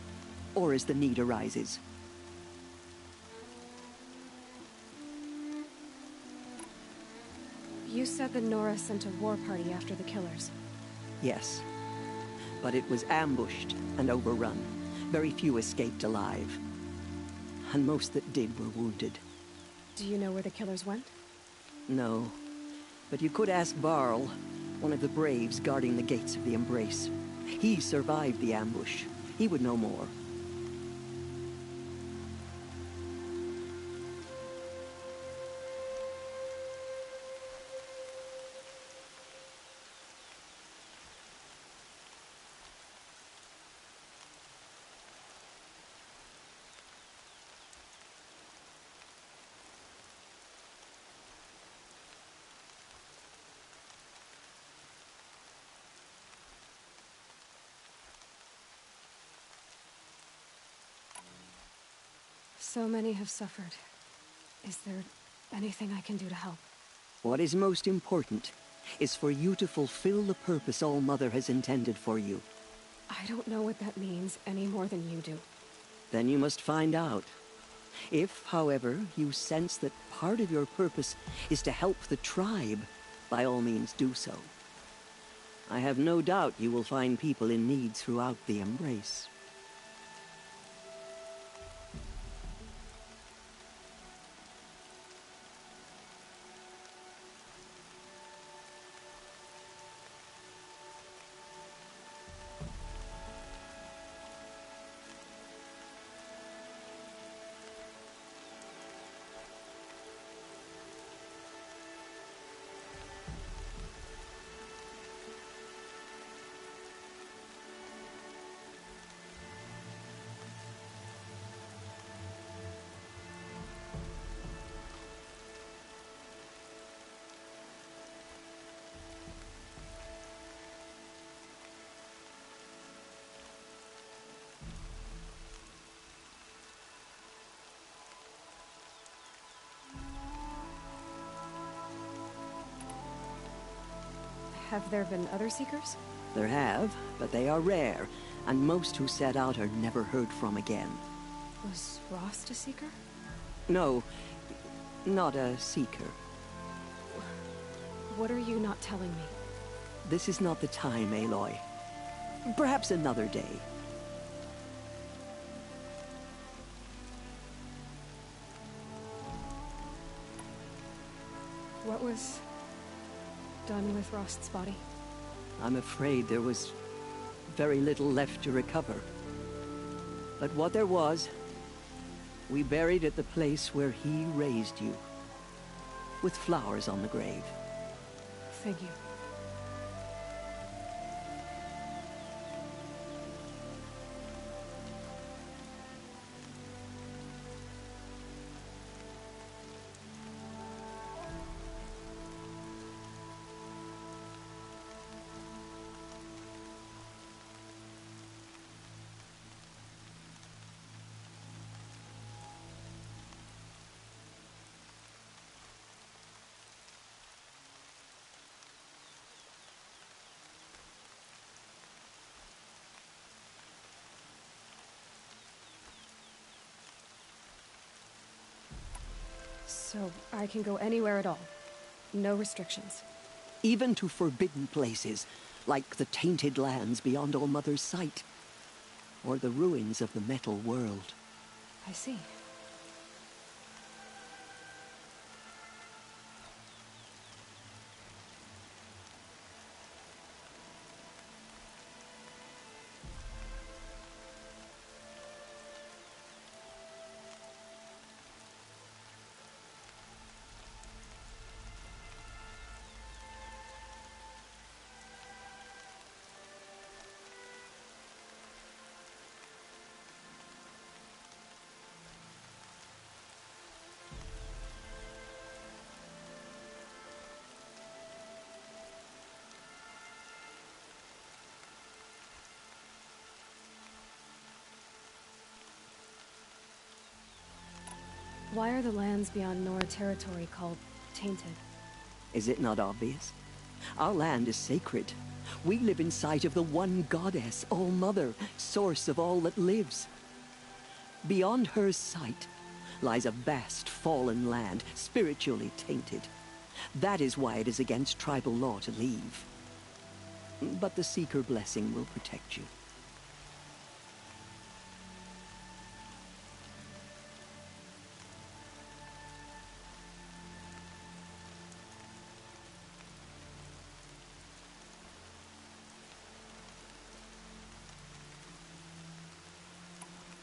or as the need arises. You said that Nora sent a war party after the killers. Yes. But it was ambushed and overrun. Very few escaped alive. And most that did were wounded. Do you know where the killers went? No. But you could ask Varl, one of the Braves guarding the gates of the Embrace. He survived the ambush. He would know more. So many have suffered. Is there anything I can do to help? What is most important is for you to fulfill the purpose All-Mother has intended for you. I don't know what that means any more than you do. Then you must find out. If, however, you sense that part of your purpose is to help the tribe, by all means do so. I have no doubt you will find people in need throughout the Embrace. Have there been other Seekers? There have, but they are rare, and most who set out are never heard from again. Was Rost a Seeker? No, not a Seeker. What are you not telling me? This is not the time, Aloy. Perhaps another day. What was done with Rost's body? I'm afraid there was very little left to recover. But what there was, we buried at the place where he raised you, with flowers on the grave. Thank you. So, I can go anywhere at all. No restrictions. Even to forbidden places, like the tainted lands beyond All-Mother's sight. Or the ruins of the metal world. I see. Why are the lands beyond Nora territory called tainted? Is it not obvious? Our land is sacred. We live in sight of the one goddess, All-Mother, source of all that lives. Beyond her sight lies a vast fallen land, spiritually tainted. That is why it is against tribal law to leave. But the Seeker blessing will protect you.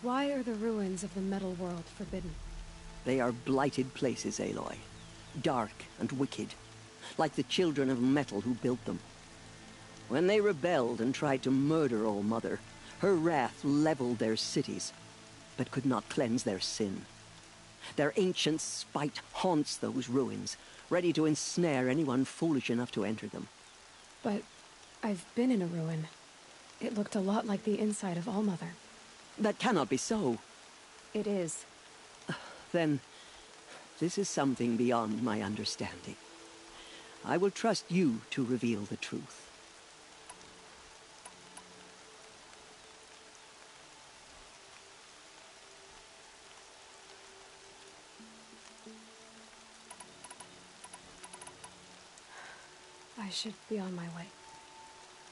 Why are the ruins of the metal world forbidden? They are blighted places, Aloy. Dark and wicked, like the children of metal who built them. When they rebelled and tried to murder All Mother, her wrath leveled their cities, but could not cleanse their sin. Their ancient spite haunts those ruins, ready to ensnare anyone foolish enough to enter them. But I've been in a ruin. It looked a lot like the inside of All Mother. That cannot be so. It is. Then, this is something beyond my understanding. I will trust you to reveal the truth. I should be on my way.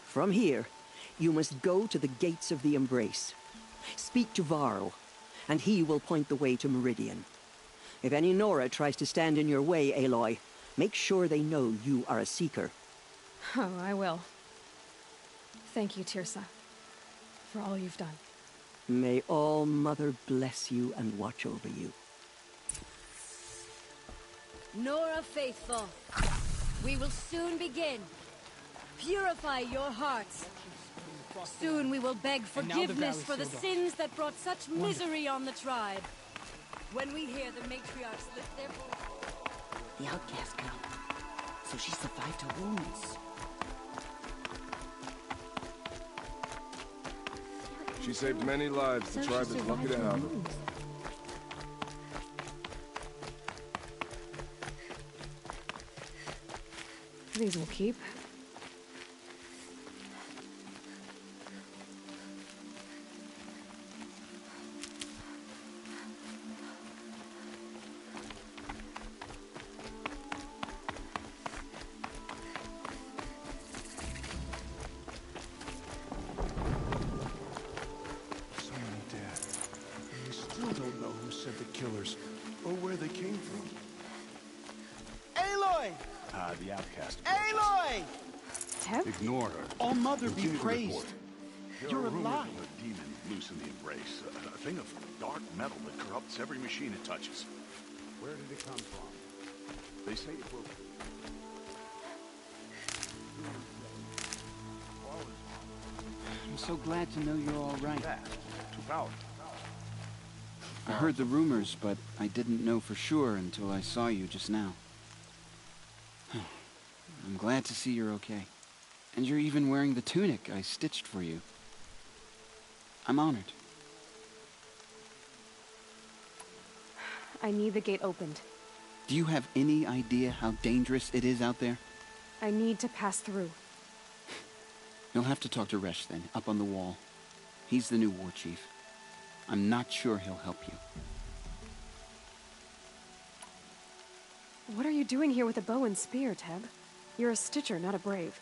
From here, you must go to the gates of the Embrace. Speak to Varl, and he will point the way to Meridian. If any Nora tries to stand in your way, Aloy, make sure they know you are a Seeker. Oh, I will. Thank you, Tirsa, for all you've done. May All Mother bless you and watch over you. Nora Faithful, we will soon begin. Purify your hearts. Soon we will beg forgiveness for the sins that brought such misery on the tribe. When we hear the matriarchs lift their voices... The outcast girl. So she survived her wounds. She saved many lives. The tribe is lucky to have her. These will keep. The outcast. Aloy! Teb? Ignore her. All Mother be Continue to praised. report. You're alive. A demon loose in the Embrace. A thing of dark metal that corrupts every machine it touches. Where did it come from? They say it will... I'm so glad to know you're all right. Too powerful. I heard the rumors, but I didn't know for sure until I saw you just now. I'm glad to see you're okay. And you're even wearing the tunic I stitched for you. I'm honored. I need the gate opened. Do you have any idea how dangerous it is out there? I need to pass through. You'll have to talk to Resh then, up on the wall. He's the new war chief. I'm not sure he'll help you. What are you doing here with a bow and spear, Teb? You're a Stitcher, not a Brave.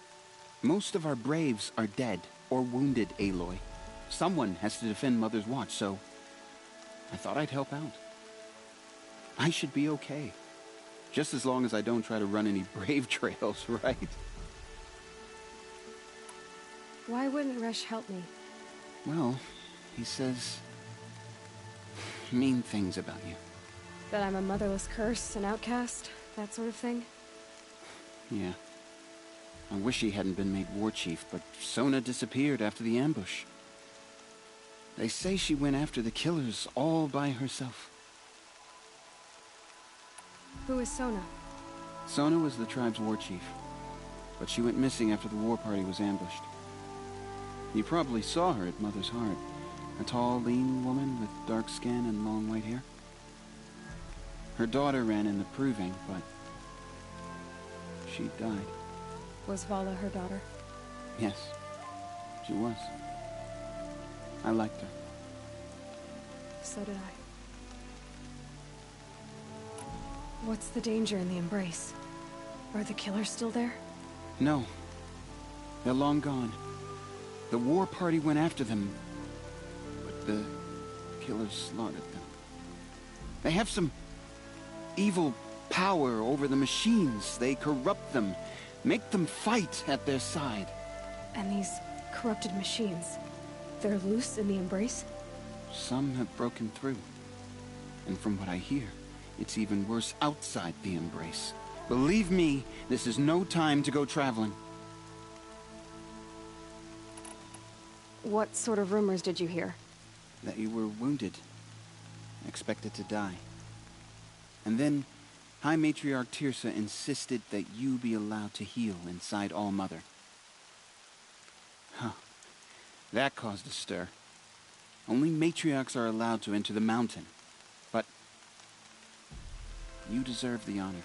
Most of our Braves are dead or wounded, Aloy. Someone has to defend Mother's Watch, so I thought I'd help out. I should be okay. Just as long as I don't try to run any Brave trails, right? Why wouldn't Resh help me? Well, he says mean things about you. That I'm a motherless curse, an outcast, that sort of thing? Yeah. I wish he hadn't been made war chief, but Sona disappeared after the ambush. They say she went after the killers all by herself. Who is Sona? Sona was the tribe's war chief, but she went missing after the war party was ambushed. You probably saw her at Mother's Heart. A tall, lean woman with dark skin and long white hair. Her daughter ran in the proving, but she died. Was Vala her daughter? Yes, she was. I liked her. So did I. What's the danger in the Embrace? Are the killers still there? No. They're long gone. The war party went after them, but the killers slaughtered them. They have some evil power over the machines. They corrupt them, make them fight at their side. And these corrupted machines, they're loose in the Embrace? Some have broken through. And from what I hear, it's even worse outside the Embrace. Believe me, this is no time to go traveling. What sort of rumors did you hear? That you were wounded, expected to die. And then, High Matriarch Tirsa insisted that you be allowed to heal inside All-Mother. Huh. That caused a stir. Only matriarchs are allowed to enter the mountain. But you deserve the honor.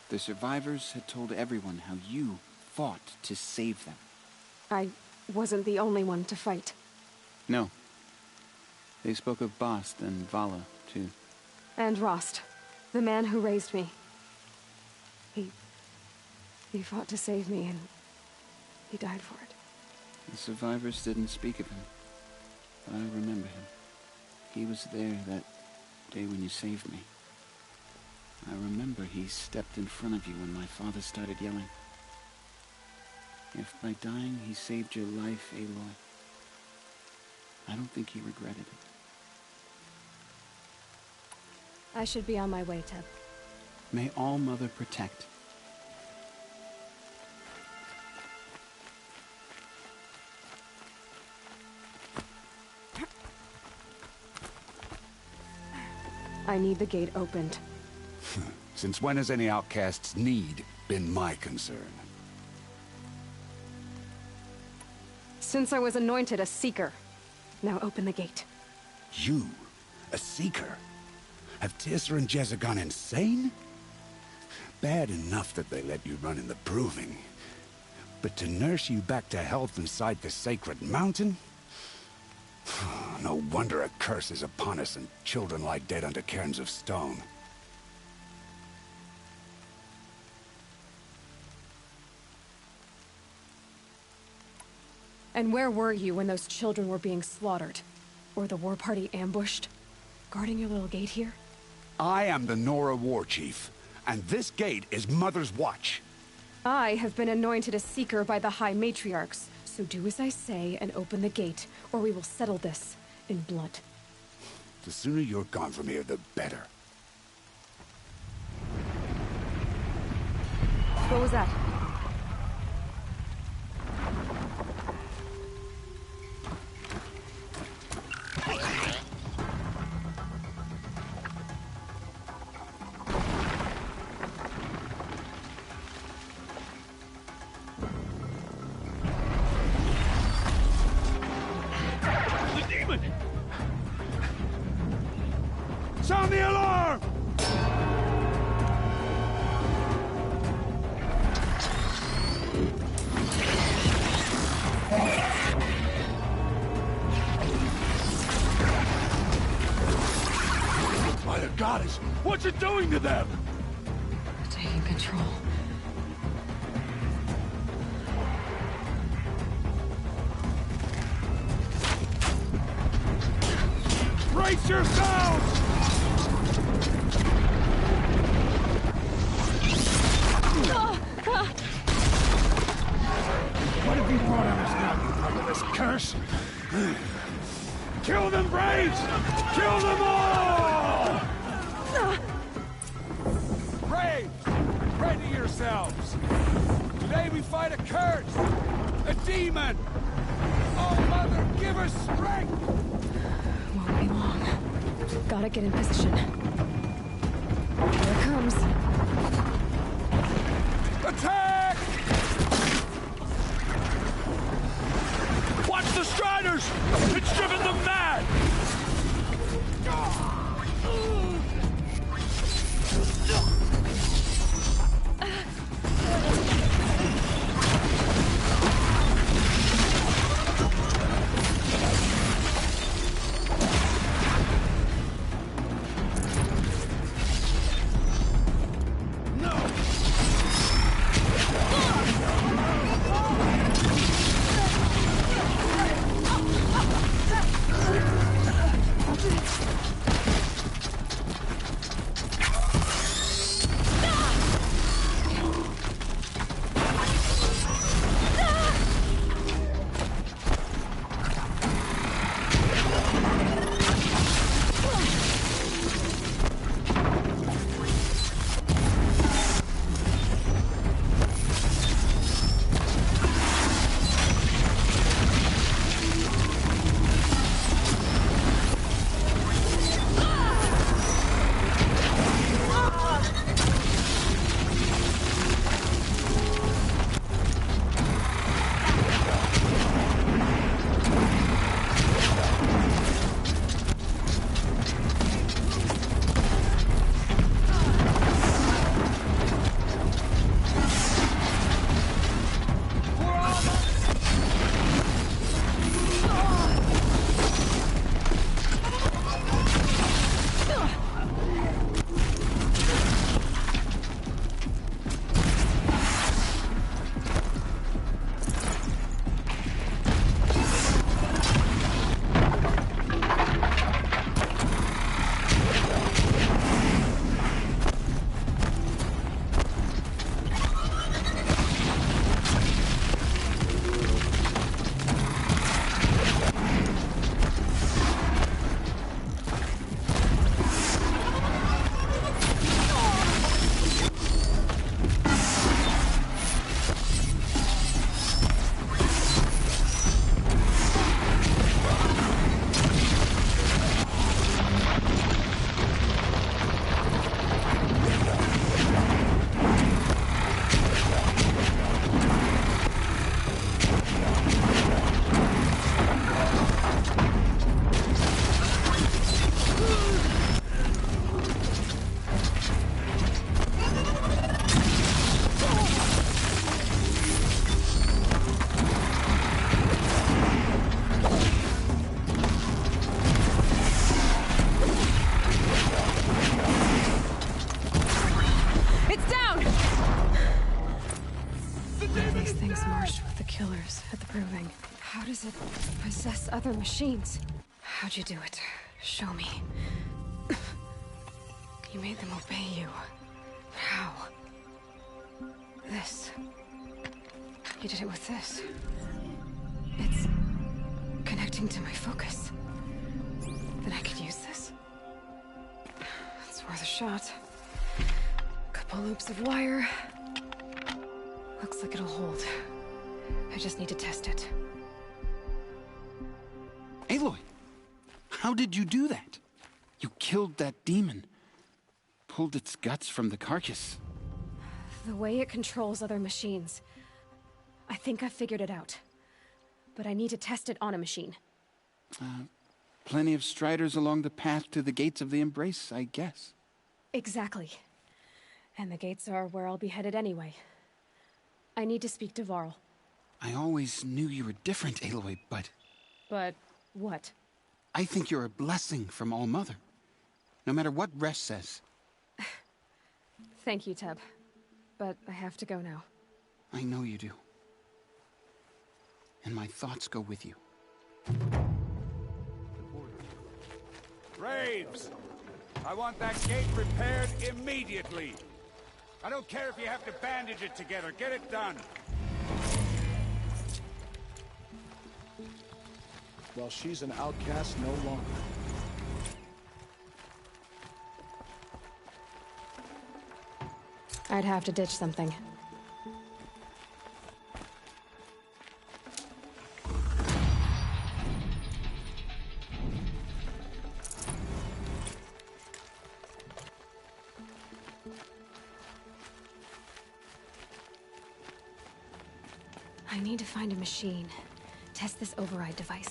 The survivors had told everyone how you fought to save them. I wasn't the only one to fight. No. They spoke of Bast and Vala, too. And Rost, the man who raised me. He fought to save me, and he died for it. The survivors didn't speak of him, but I remember him. He was there that day when you saved me. I remember he stepped in front of you when my father started yelling. If by dying he saved your life, Aloy, I don't think he regretted it. I should be on my way, Teb. May All-Mother protect. I need the gate opened. Since when has any outcast's need been my concern? Since I was anointed a Seeker. Now open the gate. You? A Seeker? Have Tirsa and Jezza gone insane? Bad enough that they let you run in the Proving. But to nurse you back to health inside the Sacred Mountain? No wonder a curse is upon us and children lie dead under cairns of stone. And where were you when those children were being slaughtered? Or the war party ambushed? Guarding your little gate here? I am the Nora War Chief, and this gate is Mother's watch. I have been anointed a Seeker by the High Matriarchs, so do as I say and open the gate, or we will settle this in blood. The sooner you're gone from here, the better. What was that? Sound the alarm! By the goddess, what's it doing to them? Taking control. Brace yourselves! What have you brought on us now, you motherless curse? Kill them, Braves! Kill them all! Braves, ready yourselves! Today we fight a curse! A demon! Oh, Mother, give us strength! Won't be long. Gotta get in position. Here it comes. Attack! Watch the Striders! It's driven them mad! It's down! These things marched with the killers at the proving. How does it possess other machines? How'd you do it? Show me. You made them obey you. How? This. You did it with this. It's connecting to my focus. Then I could use this. It's worth a shot. Couple loops of wire. Looks like it'll hold. I just need to test it. Aloy! How did you do that? You killed that demon. Pulled its guts from the carcass. The way it controls other machines. I think I figured it out. But I need to test it on a machine. Plenty of striders along the path to the gates of the Embrace, I guess. Exactly. And the gates are where I'll be headed anyway. I need to speak to Varl. I always knew you were different, Aloy, but... But what? I think you're a blessing from All-Mother. No matter what Resh says. Thank you, Teb. But I have to go now. I know you do. And my thoughts go with you. Braves! I want that gate repaired immediately. I don't care if you have to bandage it together. Get it done. Well, she's an outcast no longer. I'd have to ditch something. I need to find a machine. Test this override device.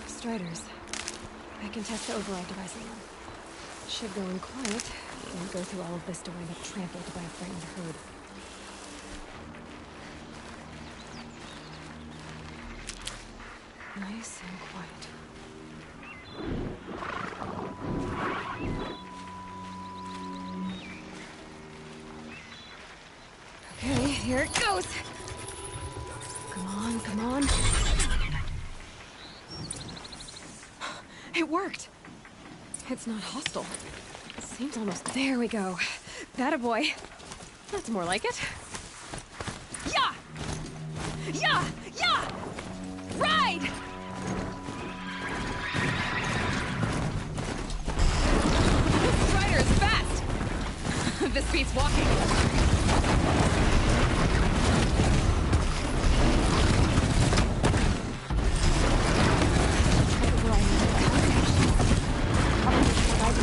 Striders. I can test the override device on them. Should go in quiet. Don't go through all of this to wind up trampled by a frightened herd. Nice and quiet. Okay, here it goes! Come on, come on. It worked! It's not hostile. It seems almost... There we go. That boy. That's more like it. Yeah! Yeah! Yeah! Ride! This Strider is fast! This beats walking.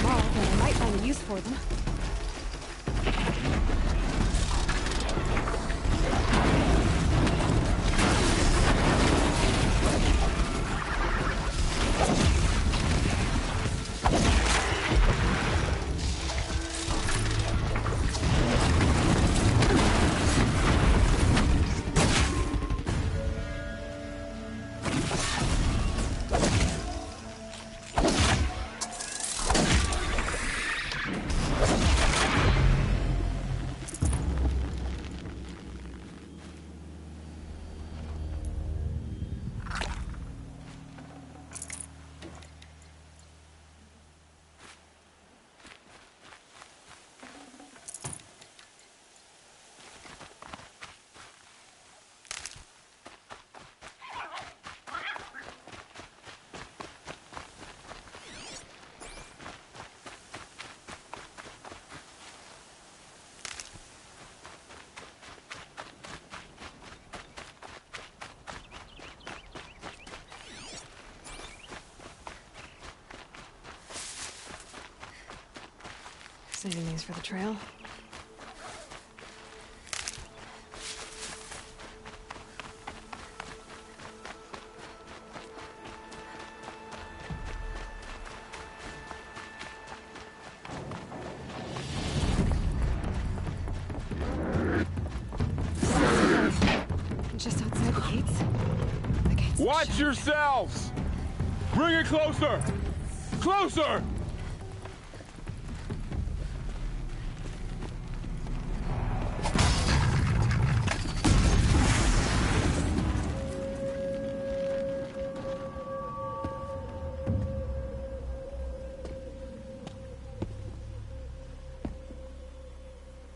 I might find a use for them. Saving these for the trail. Just outside the gates. The gates. Watch yourselves! Bring it closer! Closer!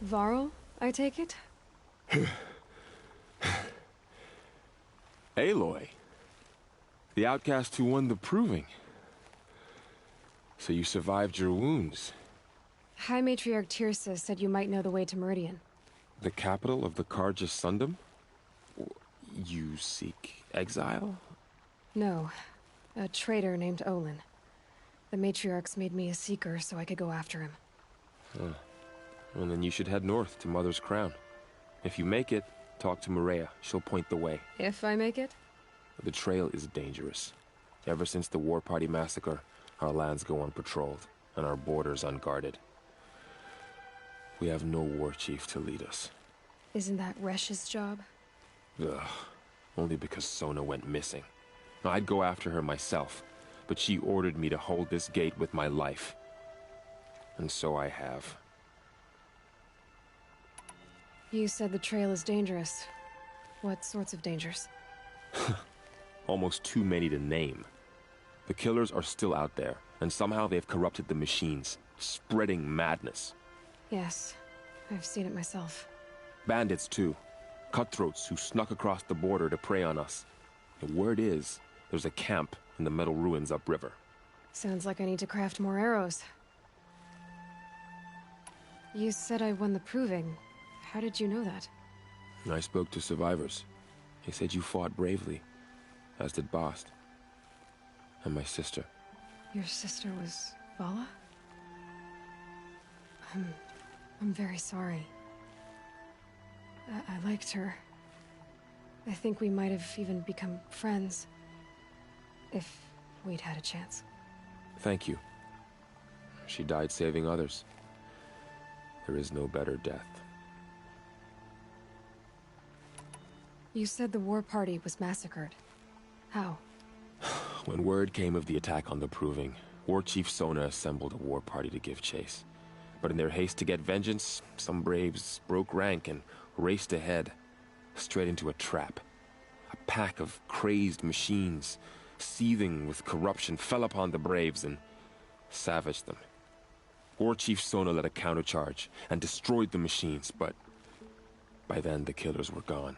Varl, I take it? Aloy. The outcast who won the proving. So you survived your wounds. High Matriarch Tirsa said you might know the way to Meridian. The capital of the Carja Sundom? You seek exile? No. A traitor named Olin. The Matriarchs made me a seeker so I could go after him. Huh. Well, then you should head north to Mother's Crown. If you make it, talk to Maria. She'll point the way. If I make it? The trail is dangerous. Ever since the War Party massacre, our lands go unpatrolled, and our borders unguarded. We have no war chief to lead us. Isn't that Resh's job? Ugh. Only because Sona went missing. Now, I'd go after her myself, but she ordered me to hold this gate with my life. And so I have. You said the trail is dangerous. What sorts of dangers? Almost too many to name. The killers are still out there, and somehow they've corrupted the machines, spreading madness. Yes, I've seen it myself. Bandits, too. Cutthroats who snuck across the border to prey on us. The word is, there's a camp in the metal ruins upriver. Sounds like I need to craft more arrows. You said I won the proving. How did you know that? I spoke to survivors. They said you fought bravely, as did Bast. And my sister. Your sister was Vala? I'm very sorry. I liked her. I think we might have even become friends. If we'd had a chance. Thank you. She died saving others. There is no better death. You said the war party was massacred. How? When word came of the attack on the Proving, War Chief Sona assembled a war party to give chase. But in their haste to get vengeance, some braves broke rank and raced ahead, straight into a trap. A pack of crazed machines, seething with corruption, fell upon the braves and savaged them. War Chief Sona led a countercharge and destroyed the machines, but by then the killers were gone,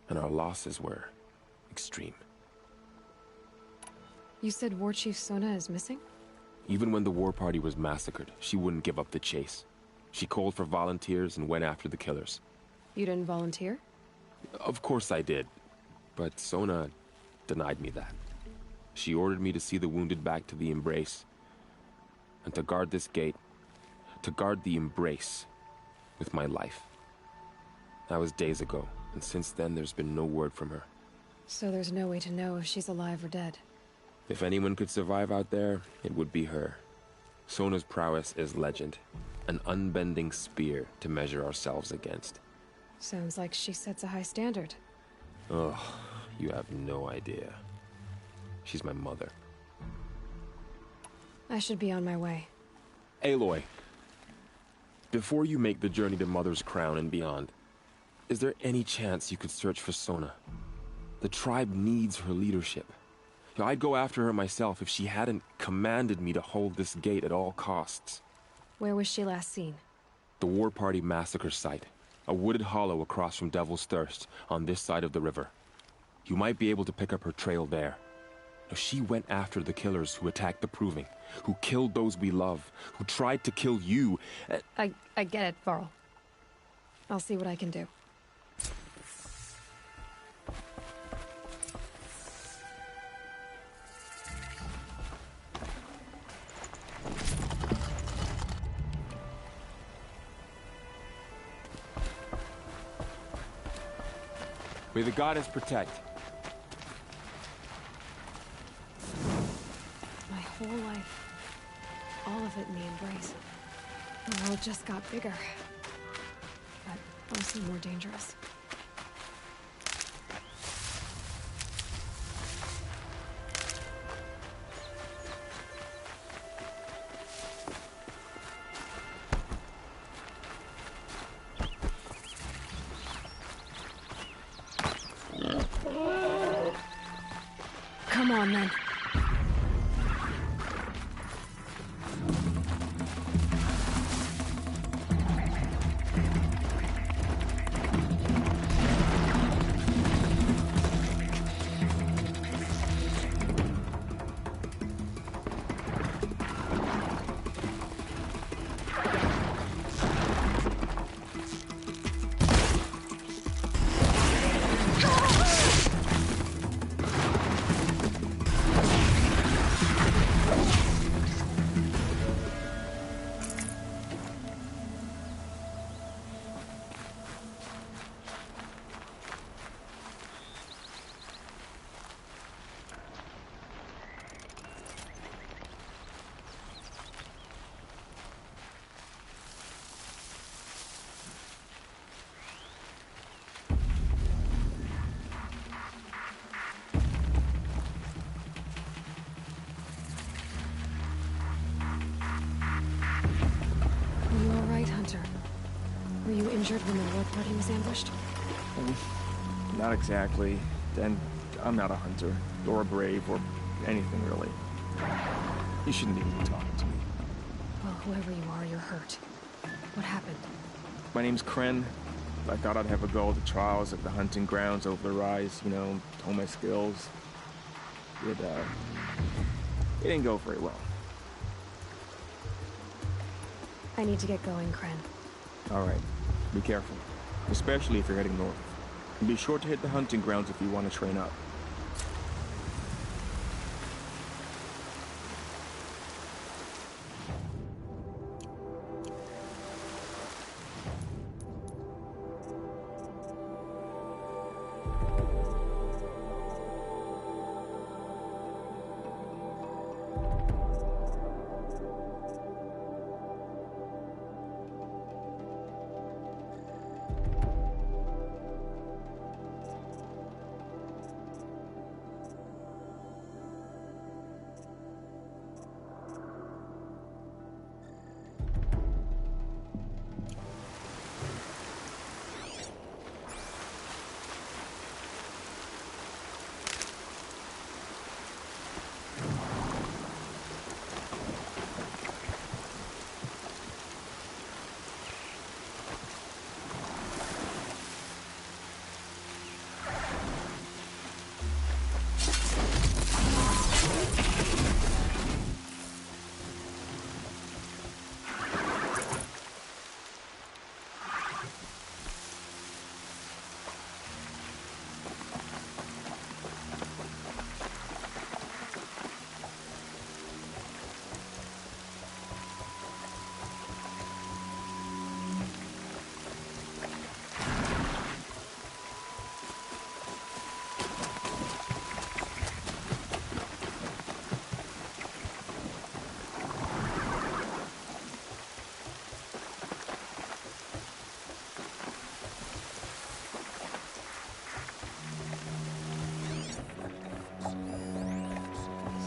and our losses were extreme. You said War Chief Sona is missing? Even when the war party was massacred, she wouldn't give up the chase. She called for volunteers and went after the killers. You didn't volunteer? Of course I did, but Sona denied me that. She ordered me to see the wounded back to the Embrace, and to guard this gate, to guard the Embrace with my life. That was days ago, and since then there's been no word from her. So there's no way to know if she's alive or dead. If anyone could survive out there, it would be her. Sona's prowess is legend, an unbending spear to measure ourselves against. Sounds like she sets a high standard. Ugh, you have no idea. She's my mother. I should be on my way. Aloy, before you make the journey to Mother's Crown and beyond, is there any chance you could search for Sona? The tribe needs her leadership. I'd go after her myself if she hadn't commanded me to hold this gate at all costs. Where was she last seen? The War Party massacre site. A wooded hollow across from Devil's Thirst, on this side of the river. You might be able to pick up her trail there. Now, she went after the killers who attacked the Proving, who killed those we love, who tried to kill you. I get it, Varl. I'll see what I can do. May the goddess protect. My whole life, all of it in the embrace. The world just got bigger, but also more dangerous. Come on, then. Were you injured when the war party was ambushed? Not exactly. And I'm not a hunter, or a brave, or anything really. You shouldn't even be talking to me. Well, whoever you are, you're hurt. What happened? My name's Kren. I thought I'd have a go at the trials at the hunting grounds over the rise, you know, hone my skills. It didn't go very well. I need to get going, Kren. Alright. Be careful. Especially if you're heading north. And be sure to hit the hunting grounds if you want to train up.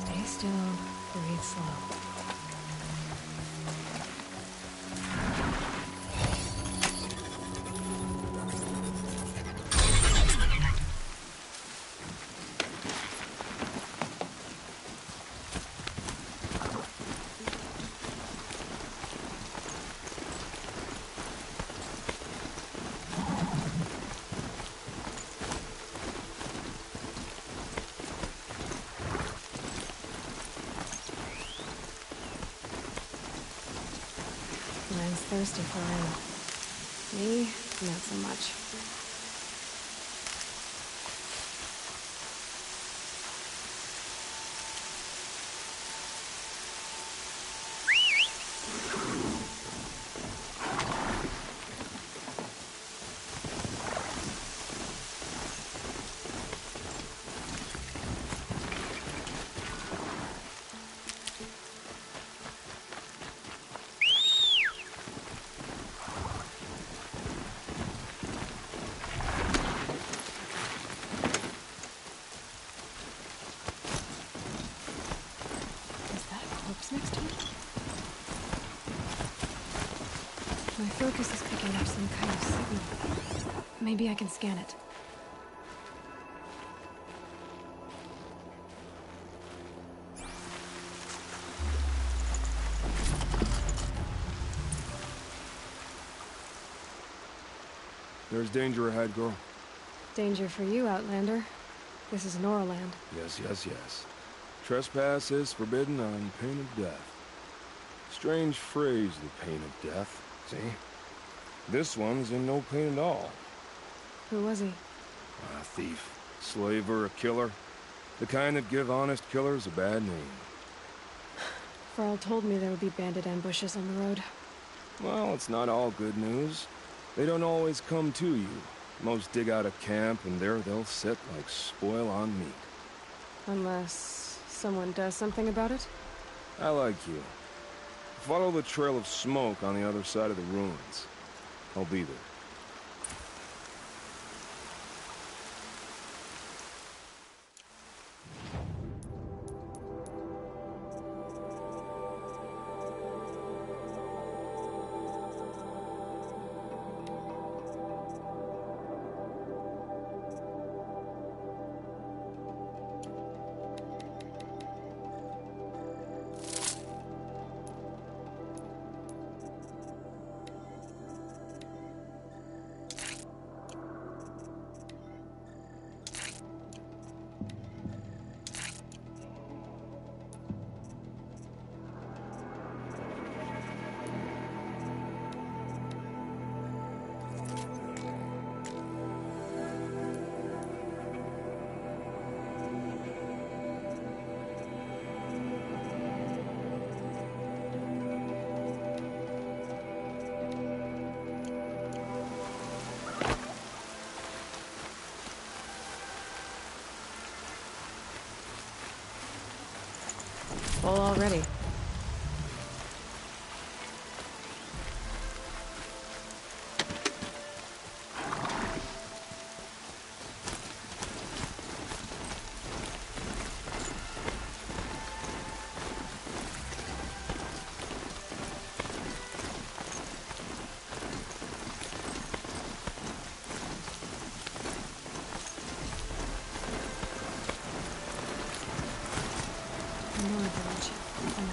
Stay still, breathe slow. Man's thirsty for rain. Me, not so much. My focus is picking up some kind of signal. Maybe I can scan it. There's danger ahead, girl. Danger for you, Outlander. This is Noraland. Yes, yes, yes. Trespass is forbidden on pain of death. Strange phrase, the pain of death. See? This one's in no pain at all. Who was he? A thief, slaver, a killer. The kind that give honest killers a bad name. Farrell told me there would be bandit ambushes on the road. Well, it's not all good news. They don't always come to you. Most dig out a camp, and there they'll sit like spoil on meat. Unless someone does something about it? I like you. Follow the trail of smoke on the other side of the ruins. I'll be there. Full already. Another village in the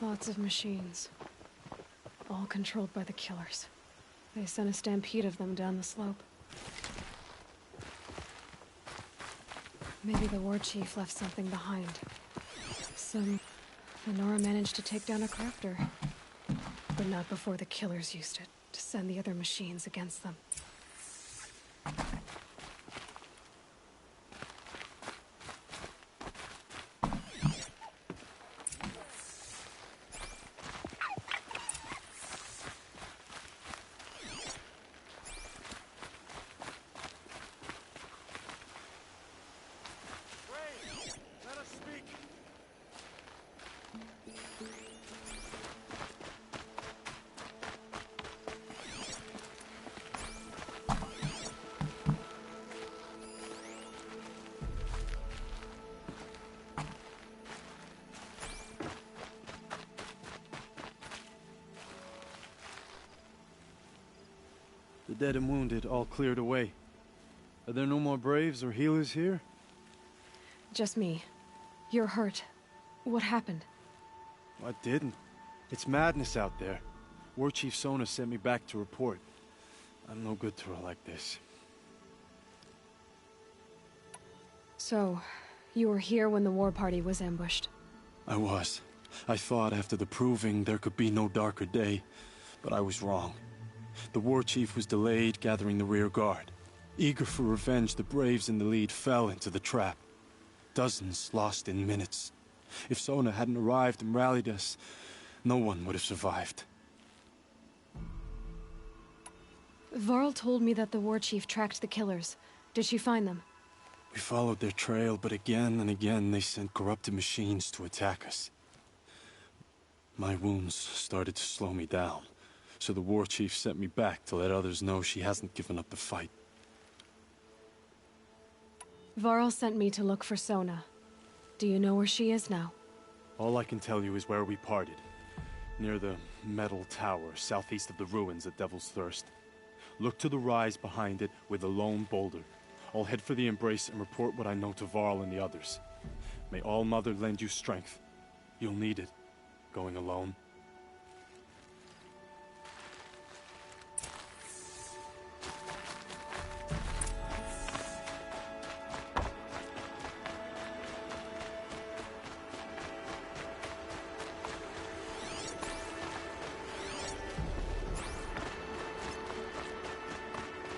Lots of machines. All controlled by the killers. They sent a stampede of them down the slope. Maybe the war chief left something behind. Lenora managed to take down a crafter. But not before the killers used it to send the other machines against them. The dead and wounded all cleared away. Are there no more braves or healers here? Just me. You're hurt. What happened? I didn't. It's madness out there. War Chief Sona sent me back to report. I'm no good to her like this. So, you were here when the war party was ambushed? I was. I thought after the proving there could be no darker day, but I was wrong. The war chief was delayed gathering the rear guard. Eager for revenge, the braves in the lead fell into the trap. Dozens lost in minutes. If Sona hadn't arrived and rallied us, no one would have survived. Varl told me that the war chief tracked the killers. Did she find them? We followed their trail, but again and again they sent corrupted machines to attack us. My wounds started to slow me down. So the war chief sent me back to let others know she hasn't given up the fight. Varl sent me to look for Sona. Do you know where she is now? All I can tell you is where we parted. Near the metal tower, southeast of the ruins at Devil's Thirst. Look to the rise behind it with a lone boulder. I'll head for the embrace and report what I know to Varl and the others. May All Mother lend you strength. You'll need it, going alone.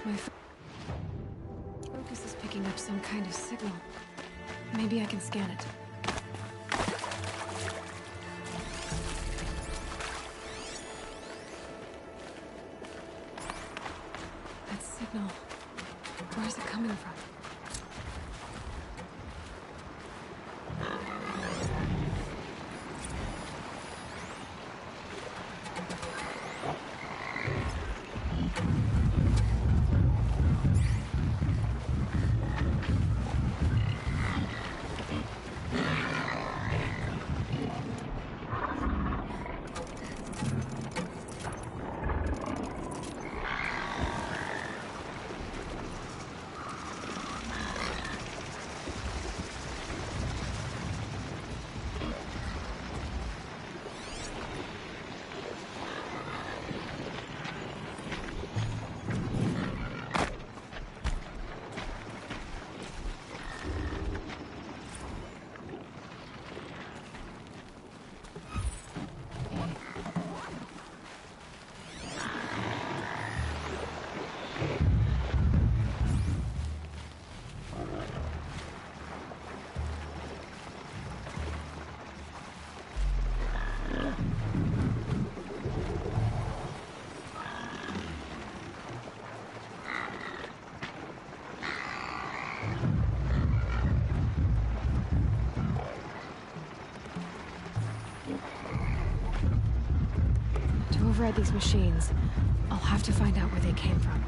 My focus is picking up some kind of signal. Maybe I can scan it. That signal. Where's it coming from? To override these machines, I'll have to find out where they came from.